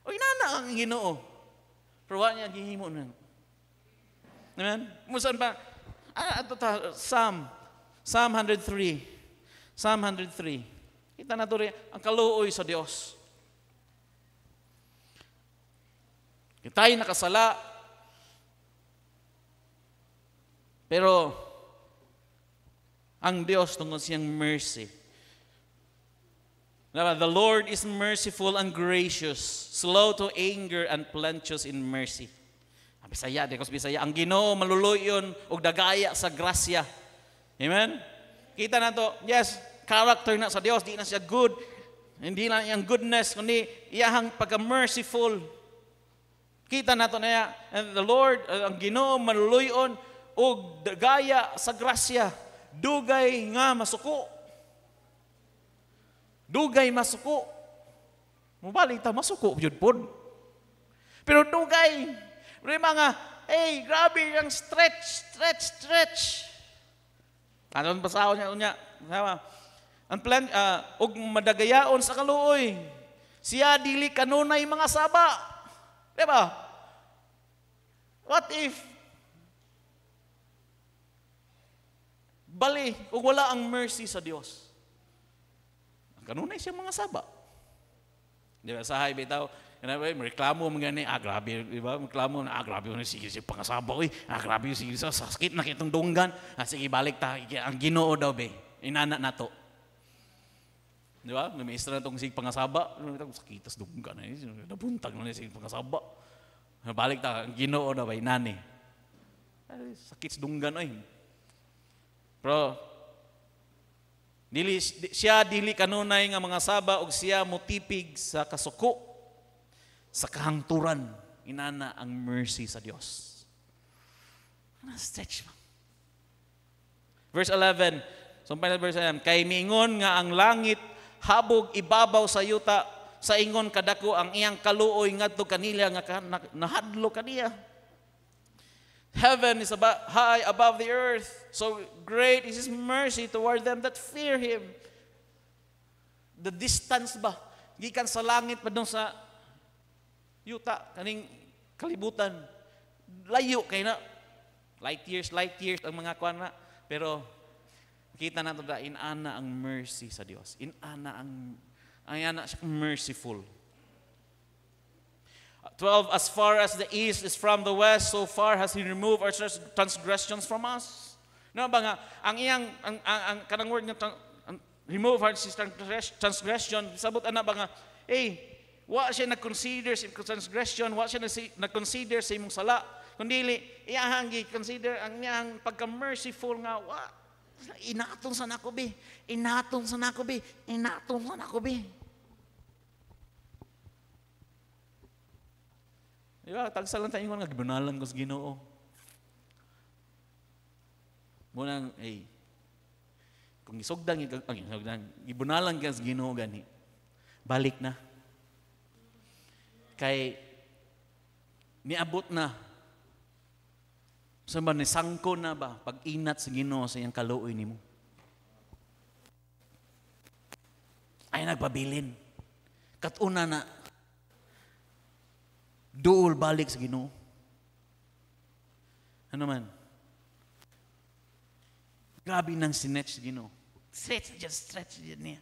Uy, nana ang Ginoo. Pero wala niya, gihimo na. Amen? Musan pa, Psalm 103. Psalm 103. Kita na ito rin, ang kaluoy sa Diyos. Tayo nakasala, pero ang Diyos tungkol siyang mercy. The Lord is merciful and gracious, slow to anger and plenteous in mercy. Bisaya, di ko Bisaya. Ang Ginoo maluluyon og dagaya sa grasya. Amen? Kita na to, yes, character na sa Dios, di na siya good. Hindi na iyang goodness, kundi iyahang pagka-merciful. Kita na to na and the Lord, ang Ginoo maluluyon og dagaya sa grasya. Dugay nga masuko. Dugay masuko. Mubalik ta masuko jud pod. Pero dugay mga, hey, grabe yung stretch. Ano ang pasaw niya? Ang plan, og madagayaon sa kaluoy. Siya dili kanunay mga saba. Diba? What if, bali, kung wala ang mercy sa Diyos, kanunay siya mga saba. Diba? Sahay bitaw, Kana ba reklamo man gani, grabe, di ba? Reklamo na, grabe ni sige pangasaba oy. Grabe sige sa sakit na kitong dunggan. Sige balik ta, ang Ginoo daw be. Inana nato. Di ba? Lumistra na itong sige pangasaba. Sakitas dunggan na nabuntag na sige pangasaba. Balik ta, ang Ginoo daw be inani. Sakit dunggan oy. Pero dili kanunay nga mga saba og siya motipig sa kasuko sa kahangturan inana ang mercy sa Dios. Stretch mo. Verse 11. So verse 11, kay miingon nga ang langit habog ibabaw sa yuta sa ingon kadako ang iyang kaluoy ngadto kanila nga nahadlo kaniya. Heaven is high above the earth. So great is His mercy toward them that fear Him. The distance ba? Gikan sa langit pa doon sa yuta, kaning kalibutan. Layo kay na. Light years ang mga kuan na. Pero kita nato da inana ang mercy sa Dios. Inana ang siya merciful. 12, as far as the east is from the west, so far has He removed our transgressions from us. No ba nga, ang iyang, ang kanang word nga, remove our transgression, sabot ana ba nga, wa siya nag-consider sa transgression, wa siya nag-consider sa imong sala, kundi iyahang gi-consider ang iyang pagka-merciful nga, inaton sa nako be, inaton sa nako be, inaton sa nako be. Diba, tagsal lang tayo nga, gibunalan ko sa Ginoo. Munang, kung isugdang, gibunalan ka sa Ginoo gani, balik na. Kay, niabot na. Sa ba, nisangko na ba, pag-inat sa Ginoo sa iyang kaluoy nimo. Ay nagpabilin. Katuna na, duol balik sa Ginoo. Ano man? Grabe nang sinetch sa Ginoo. Stretch niya.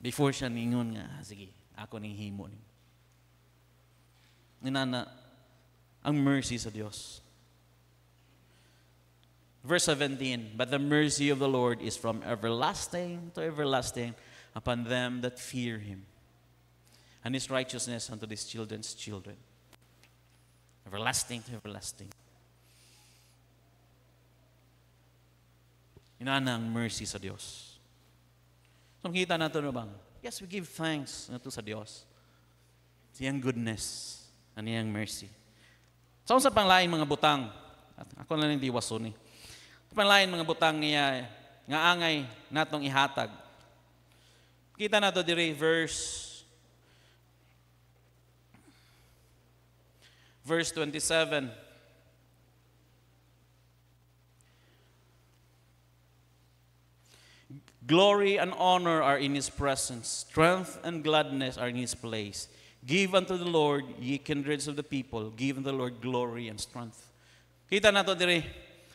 Before siya ningon nga, sige, ako ning himo ni. Inana, ang mercy sa Dios. Verse 17, but the mercy of the Lord is from everlasting to everlasting upon them that fear Him, and His righteousness unto His children's children. Everlasting to everlasting. Inana ang mercy sa Dios. So makita nato na bang? Yes, we give thanks nato sa Dios. Siyang goodness, and Siyang mercy. So sa panglain mga butang, ako na lang diwaso ni. Sa panglain mga butang niya, nga angay natong ihatag. Kita nato diri verse 27. Glory and honor are in His presence. Strength and gladness are in His place. Give unto the Lord, ye kindreds of the people. Give unto the Lord glory and strength. Kita nato diri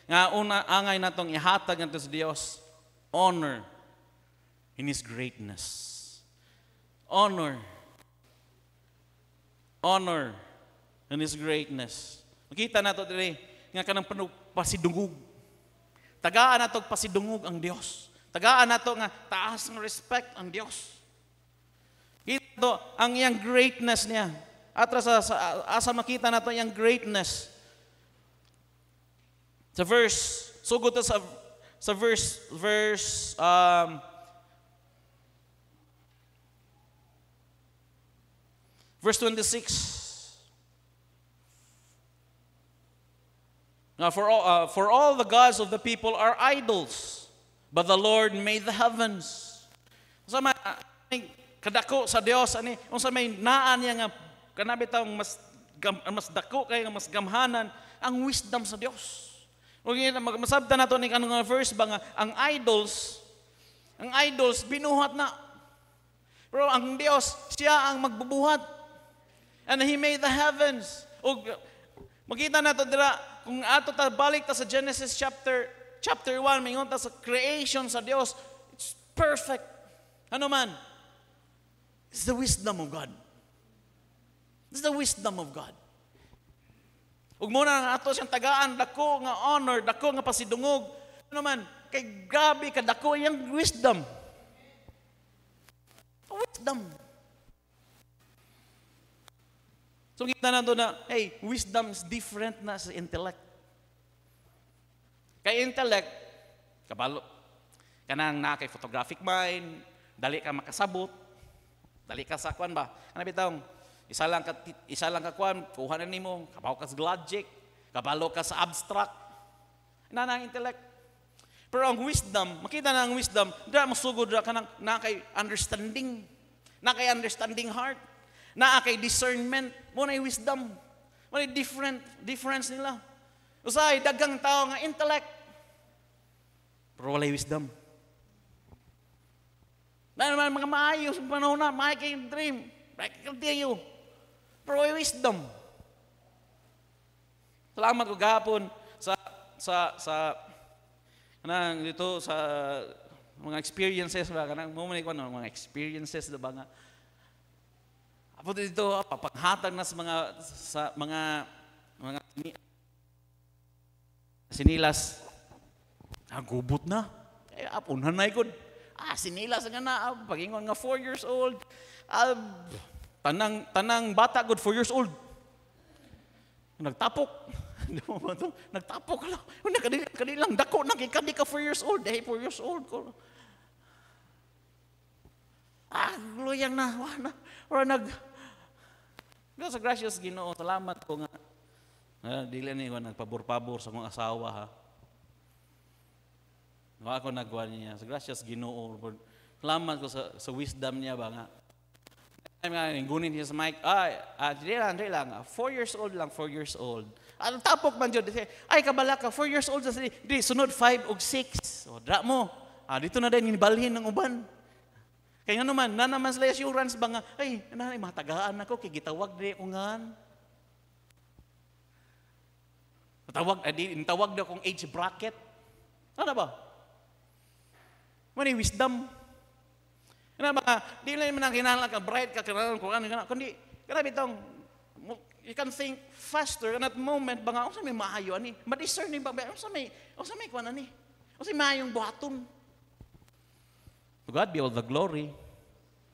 nga una angay natong ihatag nato sa Dios, honor in His greatness. Honor in His greatness. Makita nato diri nga kanang pasidungog. Tagaan nato pasidungog ang Dios. Tagaan nato nga taas ng respect ang Dios. Ito ang iyang greatness niya. At asa makita nato iyang greatness. Sa verse, sugod sa verse 26. Now for all the gods of the people are idols. But the Lord made the heavens. Sa may kadako sa Dios ani, unsa may naan niya nga kanabi taong mas dako kay mas gamhanan ang wisdom sa Dios. Ug masabtan nato ni kanang verse ba nga ang idols binuhat na. Pero ang Dios siya ang magbubuhat. And He made the heavens. Ug makita nato dira kung ato ta balik ta sa Genesis chapter 1, mingon ta sa creation sa Dios, it's perfect. Ano man? It's the wisdom of God. It's the wisdom of God. Ug mo na nga ato siyang tagaan, dako nga honor, dako nga pasidungog. Ano man, kay grabe ka dako yung wisdom. Wisdom. So kita na doon na, hey, wisdom is different na sa intellect. Kay intellect, kabalo, kanang na kay photographic mind, dali ka makasabot, dali ka sa kwan ba? Ano bitong, isa lang ka kwan, kuha na nimo, kabaw ka sa logic, kabalo ka sa abstract. Ina na ang intellect. Pero ang wisdom, makita na ang wisdom, dira masugod ra kanang na kay understanding, na kay understanding heart, na kay discernment, mo na wisdom. Mo na difference nila. Usay dagang tao nga intellect, pero walay wisdom. Na naman mga maayos sa panahon na, may kay dream, practical tayo, pero walay wisdom. Salamat ko gahapon sa kanang dito sa mga experiences ba kanang mo man ikuan mga experiences da ba nga apo dito papanghatag na sa mga sinilas gubot na apunhan na ikod sinilas nga na pagingon nga 4 years old tanang bata good 4 years old nagtapok. Nagtapok ka lang. Kanilang dako na kadi ka 4 years old. 4 years old ko. Luyang na. Or sa gracious Ginoo, salamat ko nga. Dili ni ko nagpabor-pabor sa mga asawa ha. Ako nagwa niya. Sa gracious Ginoo, salamat ko sa wisdom niya ba nga. Gunin niya sa mic, dili lang, 4 years old lang, 4 years old. Tapok man dyan, ay kabala ka, 4 years old, di, sunod 5 o 6. O, dra mo, dito na din, inibalhin ng uban. Kaya nga naman, na naman sila assurance ba nga, ay, matagaan ako, kaya gitawag di ko nga. Tawag na akong age bracket. Ano ba? Mani wisdom. Kaya ba, di lang naman ang kinahanglan ka, bright ka, kinahanglan ko, kundi, grabe itong, you can think faster, and at moment, ba nga, may maayo, ani, ma-discern ba, may kwan, ani, may maayong buhaton. To God be all the glory.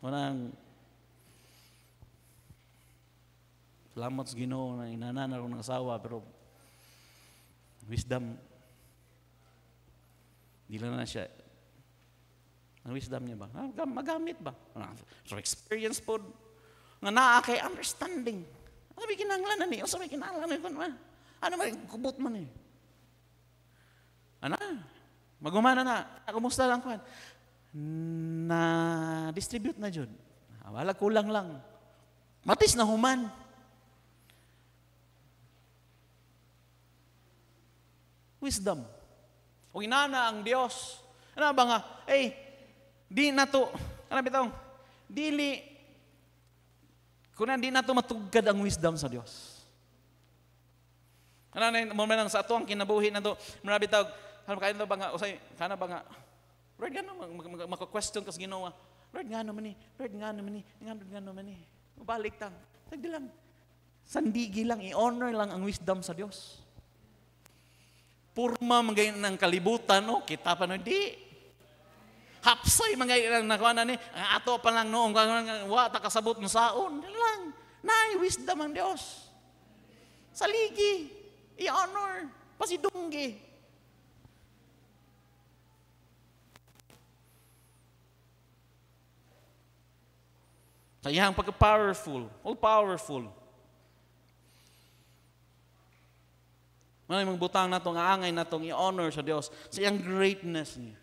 Manang, salamat sa Ginoo na inanan ako ng asawa, pero, wisdom, di lang na siya, ang wisdom niya ba? Magamit ba? So experience po, nga naa kay understanding. Ano may kinahanglan na ni? Ano may kinahanglan na? Ano may kubot man eh? Ano? Magumana na. Kumusta lang ko? Na distribute na dyan. Wala kulang lang. Matis na human. Wisdom. O inana ang Diyos. Ano ba nga? Di na to, ano bitong, kunan di na to matugkad ang wisdom sa Dios. Ano na mo man sa ato ang kinabuhi na to, marami tawag, kain ba nga usay, kana ba nga, Lord gano maka-question kas Ginoo, Lord ngano man ni, Lord ngano man ni. Balik tang, tagdi lang. Sandigi lang, i-honor lang ang wisdom sa Dios. Purma magayon ng kalibutan, no? Kita pa no, di. Hapsay mga ilang nakuha na ni, ang ato pa lang noong, wata kasabot ng saon, lang, naay wisdom ang Diyos. Saligi, i-honor, pasidunggi. Sa iyang pagka-powerful, all-powerful. Maraming butang na itong aangay na itong i-honor sa Diyos, sa iyang greatness niya.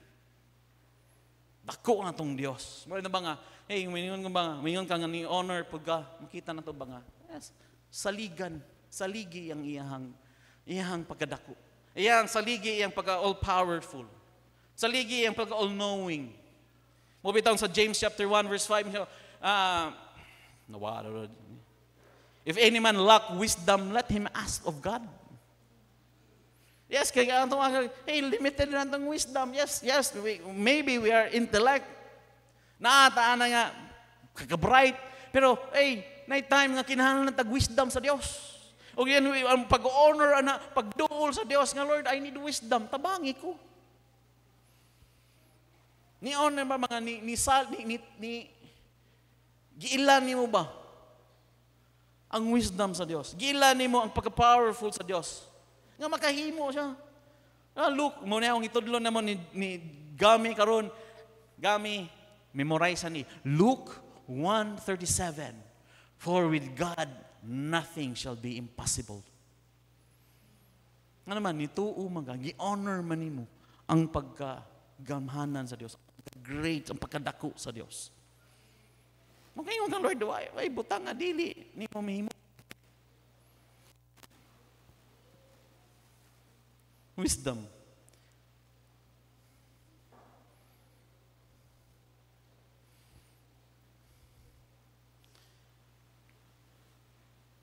Dako na itong Diyos. Maraming na ba nga, mingon ka nga ni honor pagka, makita na ito ba nga, yes, saligi ang iyahang pagkadako. Iyang saligi iyang pagka all-powerful. Saligi iyang pagka all-knowing. Mubitang sa James chapter 1 verse 5, if any man lack wisdom, let him ask of God. Yes, kaya ang tumagal, limited na itong wisdom. Yes, maybe we are intellect. Naataan na nga, kaka-bright. Pero, night time nga kinahanglan ng tag-wisdom sa Dios. O yan, ang pag-honor, pagduol sa Dios nga, Lord, I need wisdom. Tabangi ko. Ni-honor ba mga giilan ni mo ba ang wisdom sa Dios? Giilan ni mo ang pagka-powerful sa Dios? Nga makahimo siya. Look, muna akong itudlo na mo ni Gami karon. Gami, memorize ni Luke 1:37. For with God, nothing shall be impossible. Nga naman, nituo gi-honor man nimo ang pagkagamhanan sa Dios. Great, ang pagkadako sa Dios. Magayon ka, Lord, ay butang nga dili, ni mo mahimo. Wisdom.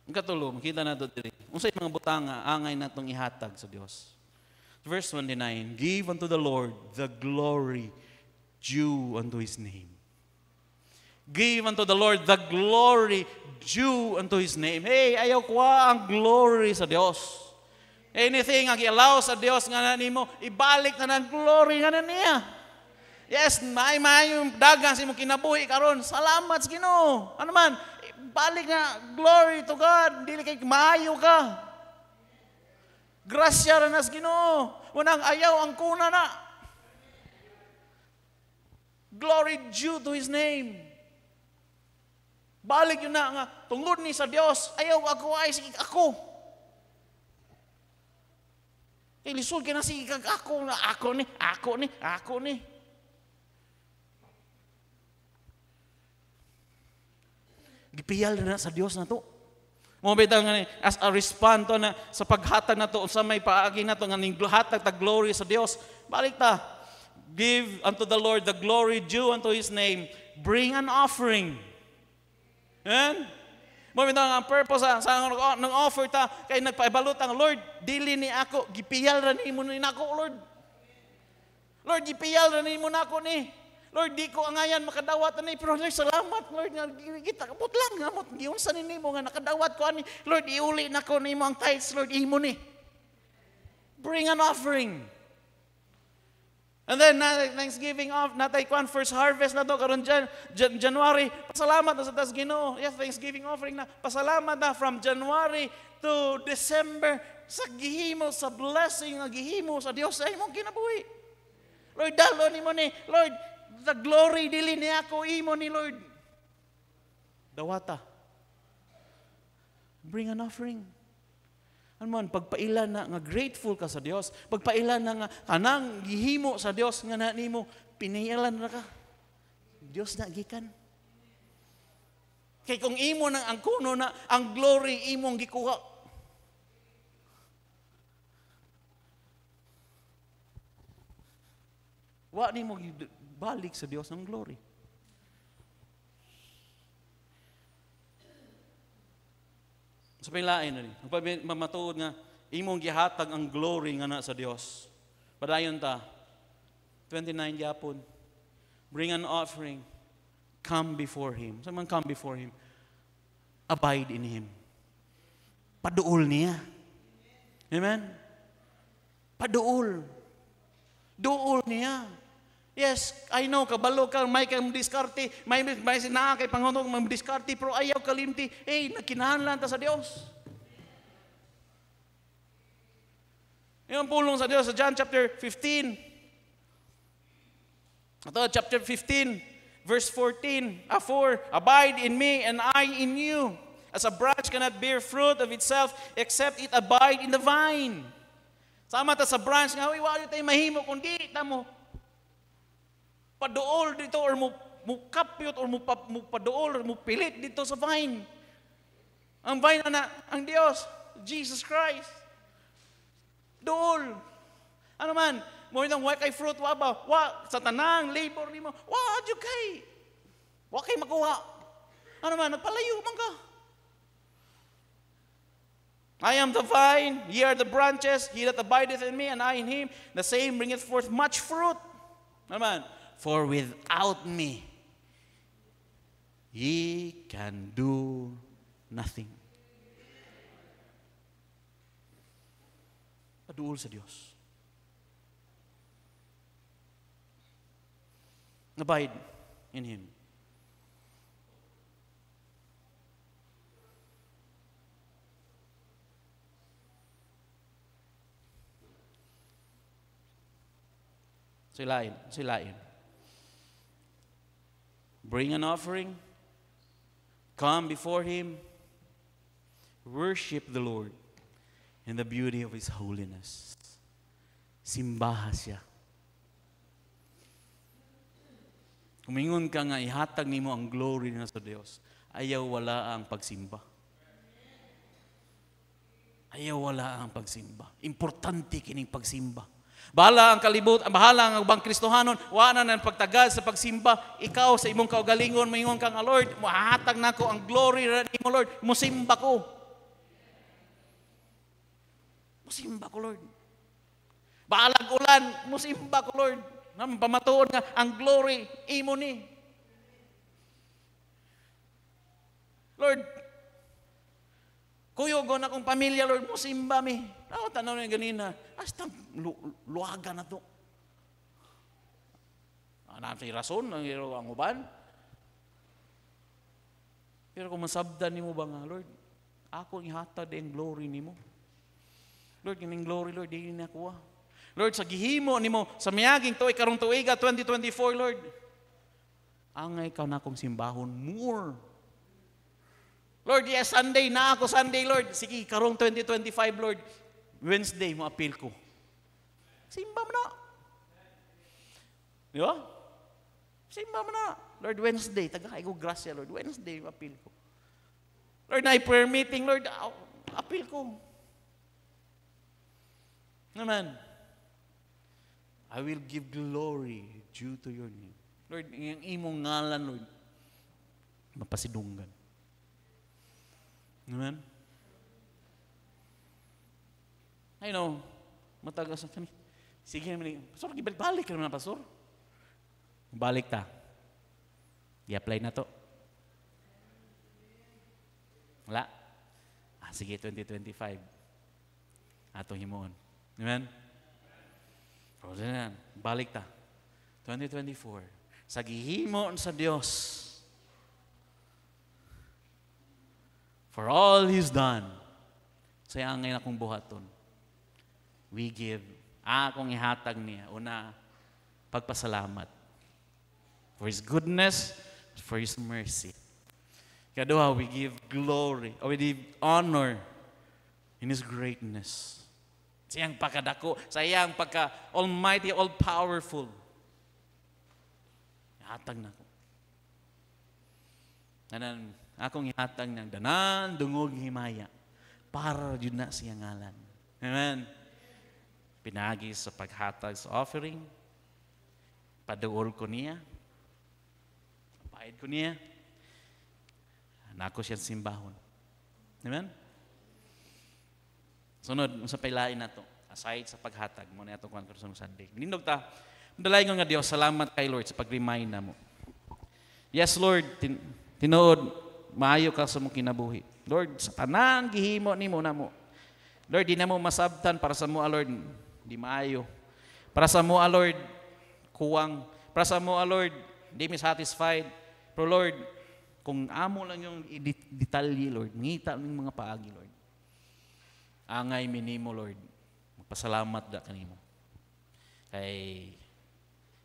Ang katulo, makita na ito diri. Unsay mga butang nga, angay natong ihatag sa Dios. Verse 29, give unto the Lord the glory due unto His name. Give unto the Lord the glory due unto His name. Hey, ayaw kuha ang glory sa Dios. Anything ang i-allow sa Dios nga na nimo, ibalik na ng glory nga na niya. Yes, may yung dagang si mo kinabuhi karon. Salamat sa Ginoo. Ano man, balik na glory to God. Dili kay maayo ka. Grasya ra nas Ginoo. Unang ayaw ang kuna na. Glory due to His name. Balik yun na nga, tungod ni sa Dios, ayaw ako ay sige ako. Lisod ka na sige ako na ako ni. Gipiyal na sa Dios na to. Mo bitaw nga as a response to na sa paghatag na to sa may paagi na to nga ning hatag ta glory sa Dios. Balik ta. Give unto the Lord the glory due unto His name. Bring an offering. Yan. Mo bitaw nga ang purpose sa nang offer ta kay nagpaibalo ta Lord, dili ni ako gipiyal ra nimo ni nako Lord. Lord, gipiyal ra nimo nako ni. Lord, di ko angayan makadawat ani, pero Lord, salamat Lord nga kita kaput lang ngamot giunsa ni nimo nga nakadawat ko ani. Lord, iuli nako nimo ang tithes, Lord, imo ni. Bring an offering. And then Thanksgiving off, natay kwan first harvest na to karon January. Pasalamat na sa tas Ginoo. Yes, Thanksgiving offering na. Pasalamat na from January to December sa gihimo sa blessing nga gihimo sa Dios sa imong kinabuhi. Lord, dalo nimo ni. Lord, the glory dili ni ako imo ni Lord. Dawata. Bring an offering. Ano man, pagpailan na nga grateful ka sa Dios, pagpailan na nga kanang gihimo sa Dios nga na nimo, piniilan na ka. Dios na gikan. Kay kung imo nang ang kuno na ang glory imong gikuha. Wa nimo balik sa Dios ang glory. Sa pilain na rin. Mamatuod nga, imong gihatag ang glory nga na sa Dios. Padayon ta, 29 yapon, bring an offering, come before Him. Saan man come before Him? Abide in Him. Paduol niya. Amen? Paduol. Duol niya. Yes, I know, kabalo ka, may kang diskarte, may sinaka kay Pangunog, may diskarte, pero ayaw kalimti, nakinahanglan ta sa Dios. Yung pulong sa Dios sa John chapter 15. Ito, chapter 15, verse 14, 4, abide in me and I in you. As a branch cannot bear fruit of itself except it abide in the vine. Sama ta sa branch nga, wala tayo mahimo kundi tamo paduol dito or mo kapyot or mo paduol or mo pilit dito sa vine. Ang vine na ang Dios, Jesus Christ. Duol. Ano man, mo nang wa kay fruit wa ba? Wa sa tanang labor nimo. Wa adyo kay. Wa kay makuha. Ano man, nagpalayo man ka. I am the vine, ye are the branches, he that abideth in me and I in him, the same bringeth forth much fruit. Ano man? For without me, ye can do nothing. Paduol sa Dios. Abide in Him. Silain. Bring an offering. Come before Him. Worship the Lord in the beauty of His holiness. Simbaha siya. Kumingon ka nga, ihatag nimo ang glory na sa Dios. Ayaw wala ang pagsimba. Ayaw wala ang pagsimba. Importante kining pagsimba. Bahala ang kalibutan, bahala ang ubang Kristohanon, wala na ng pagtagad sa pagsimba. Ikaw sa imong kaugalingon, moingon ka nga, Lord, mahatag nako ang glory na nimo, Lord. Musimba ko. Musimba ko, Lord. Bahalag ulan, musimba ko, Lord. Pamatuon nga, ang glory, imo ni. Lord, kuyogon akong pamilya, Lord, musimba mi. Tanaw na ganina, hasta luwaga na to. Natin rason, ang uban. Pero kung masabdan ni mo ba nga, Lord, ako ihatag ang glory ni mo. Lord, yung glory, Lord, di nakuha. Lord, sa gihimo nimo sa miyaging tuig karong tuiga 2024, Lord. Angay ka na akong simbahon more. Lord, yes, Sunday na ako, Sunday, Lord. Sige, karong 2025, Lord. Wednesday, mo appeal ko. Simba mo na. Di ba? Simba mo na. Lord, Wednesday, tagakay ko grasya, Lord. Wednesday, mo appeal ko. Lord, na prayer meeting, Lord, appeal ko. Naman. I will give glory due to your name. Lord, yung imong ngalan, Lord, mapasidunggan. Amen? I know, matagas na kami. Sige naman, Pastor, balik ka naman, Pastor. Balik ta. I-apply na to. Wala. Sige, 2025. Atong himuon. Amen? O, yan. Balik ta. 2024. Sa gihimo sa Dios. For all He's done. Sa angay na kong buhaton. We give. Akong ihatag niya. Una, pagpasalamat. For His goodness, for His mercy. Kaduha, we give glory. Or we give honor in His greatness. Sa iyang pagkadako, sa iyang pagka-almighty, all-powerful. Ihatag na ko. Danan, akong ihatag ng danan, dungog, himaya. Para yun na siyang ngalan. Amen. Pinagi sa paghatag sa offering. Paduol ko niya. Pahid ko niya. Nako siyang simbahon. Amen. Sunod, sa pailain na to. Aside sa paghatag, muna ito kung sa Sunday. Nindog ta, madalay nga Dios, salamat kay Lord sa pag-remind na mo. Yes, Lord, tinuod, maayo ka sa mong kinabuhi. Lord, sa tanan, gihimo ni mo na mo. Lord, di na mo masabtan para sa mo, Lord, di maayo. Para sa mo, Lord, kuwang. Para sa mo, Lord, di me satisfied. Pero Lord, kung amo lang yung detalye, Lord, ngita ng mga paagi, Lord. Angay minimo, Lord. Magpasalamat da kanimo. Kay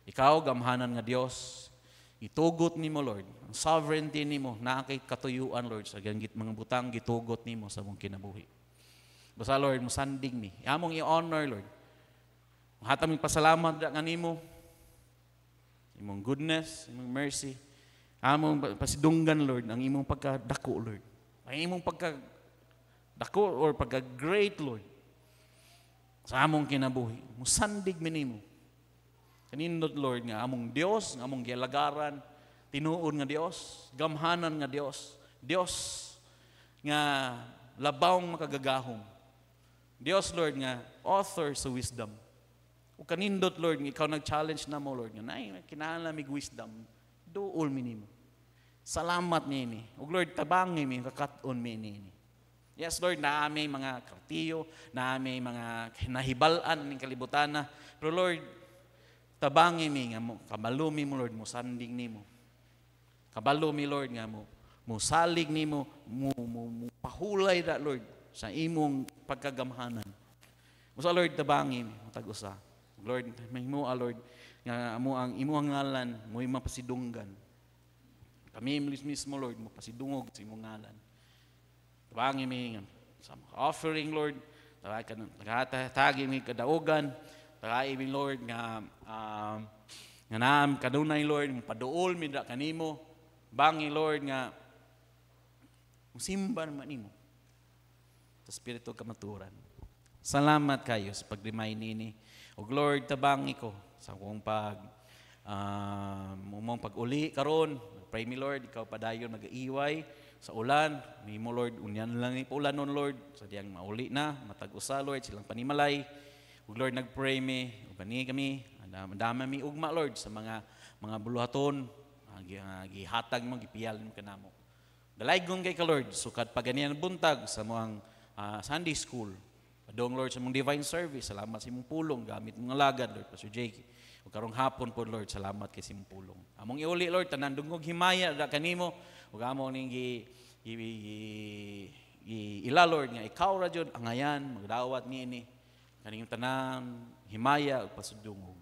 ikaw, gamhanan nga Dios, itugot nimo, Lord. Ang sovereignty nimo, na kay katuyuan, Lord, sa ganggit mga butang, gitugot nimo sa mong kinabuhi. Basta, Lord, musandig mi. Among i-honor, Lord. Hataming pasalamat da kanimo. Imong goodness, imong mercy. Among pasidunggan, Lord, ang imong pagkadako, Lord. Ang imong pagkadako or pagka-great, Lord. Sa among kinabuhi. Musandig minimo. Kanindot, Lord, nga among Dios, nga among gialagaran, tinuod nga Dios, gamhanan nga Dios, Dios nga labawng makagagahong. Dios, Lord, nga author sa wisdom. O kanindot, Lord, nga ikaw nag-challenge na mo, Lord, nga nay, kinahanglan mig wisdom, duol minimo. Salamat nini. Ug Lord, tabangi mi kakat-on mi nini. Yes, Lord, naamay mga kartiyo, naamay mga nahibalan ning kalibutan na. Pero Lord, tabangi mi nga mo, kabalumi mo Lord, mo sanding nimo. Kabalumi Lord nga mo salig nimo, mo pahulay da Lord sa imong pagkagamhanan. Musa Lord, tabangi mi, matag-usa. Lord, mahimo Lord, nga amo ang imong ngalan mo mapasidunggan. Kami mismo Lord, mo pasidungog sa imong ngalan. Tabangi mi sa offering Lord, tagatagi mi kadaugan, tagay mi Lord nga naam kadunay Lord, paduol mi da kanimo. Bangi Lord nga musimba naman nimo. Sa Espiritu kamaturan. Salamat kayo sa pag-remind nini. O Lord, tabangi ko sa akong mong pag-uli karon. Pray me Lord, ikaw padayon mag-iiway sa ulan. May mo Lord, unyan lang ipulan nun Lord. Sa diyang mauli na, matag-usa Lord, silang panimalay. O Lord, nag-pray me, o gani kami, madama mi ugma Lord sa mga buluhaton, gihatag mo, gipiyal mo kanamo. Dalaygon kay ka Lord, sukat pa ganiyan buntag sa mga Sunday school. Padong Lord sa mong divine service, salamat sa imong pulong, gamit mong lagad Lord, Pastor Jake. O karong hapon po Lord, salamat kay sa imong pulong. Among iuli Lord, tanan dungog himaya da kanimo, ug among ning ila Lord nga ikaw ra jud ang ayan magdawat niini kaning tanan himaya ug pasudungog.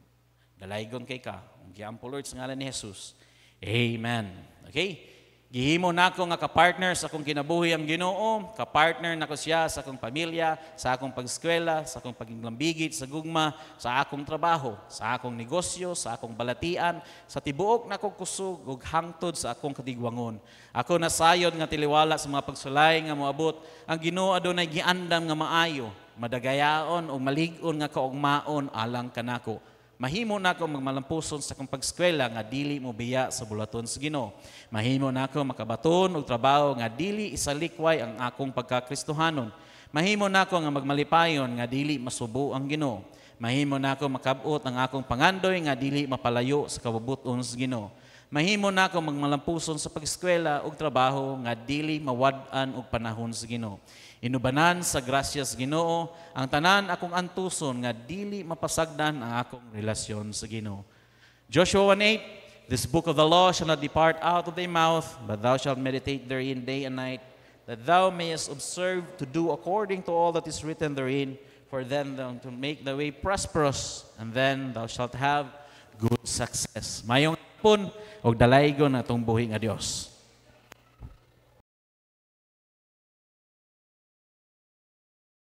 Dalaygon kay ka, ug giampo Lord sa ngalan ni Jesus. Amen. Okay? Gihimo nako nga ka-partner sa akong kinabuhi ang Ginoo, ka-partner nako siya sa akong pamilya, sa akong pag-eskwela, sa akong paglambigit sa gugma, sa akong trabaho, sa akong negosyo, sa akong balatian, sa tibuok nako kusog ug hangtod sa akong katigwangon. Ako nasayod nga tiliwala sa mga pagsulay nga moabot, ang Ginoo adunay giandam nga maayo, madagayaon ug malig-on nga kaugmaon alang kanako. Mahimo nako magmalampuson sa akong pag-eskwela nga dili mo biya sa bulaton sa Ginoo. Mahimo nako makabaton og trabaho nga dili isalikway ang akong pagkakristohanon. Mahimo nako nga magmalipayon nga dili masubo ang Ginoo. Mahimo nako makab-ot ang akong pangandoy nga dili mapalayo sa kabubuton sa Ginoo. Mahimo nako magmalampuson sa pag-eskwela og trabaho nga dili mawad-an og panahon sa Ginoo. Inubanan sa grasyas Ginoo ang tanan akong antuson nga dili mapasagdan ang akong relasyon sa Ginoo. Joshua 1:8, this book of the law shall not depart out of thy mouth, but thou shalt meditate therein day and night, that thou mayest observe to do according to all that is written therein, for then thou to make thy way prosperous, and then thou shalt have good success. Mayong pun og dalaygon atong buhi nga Dios.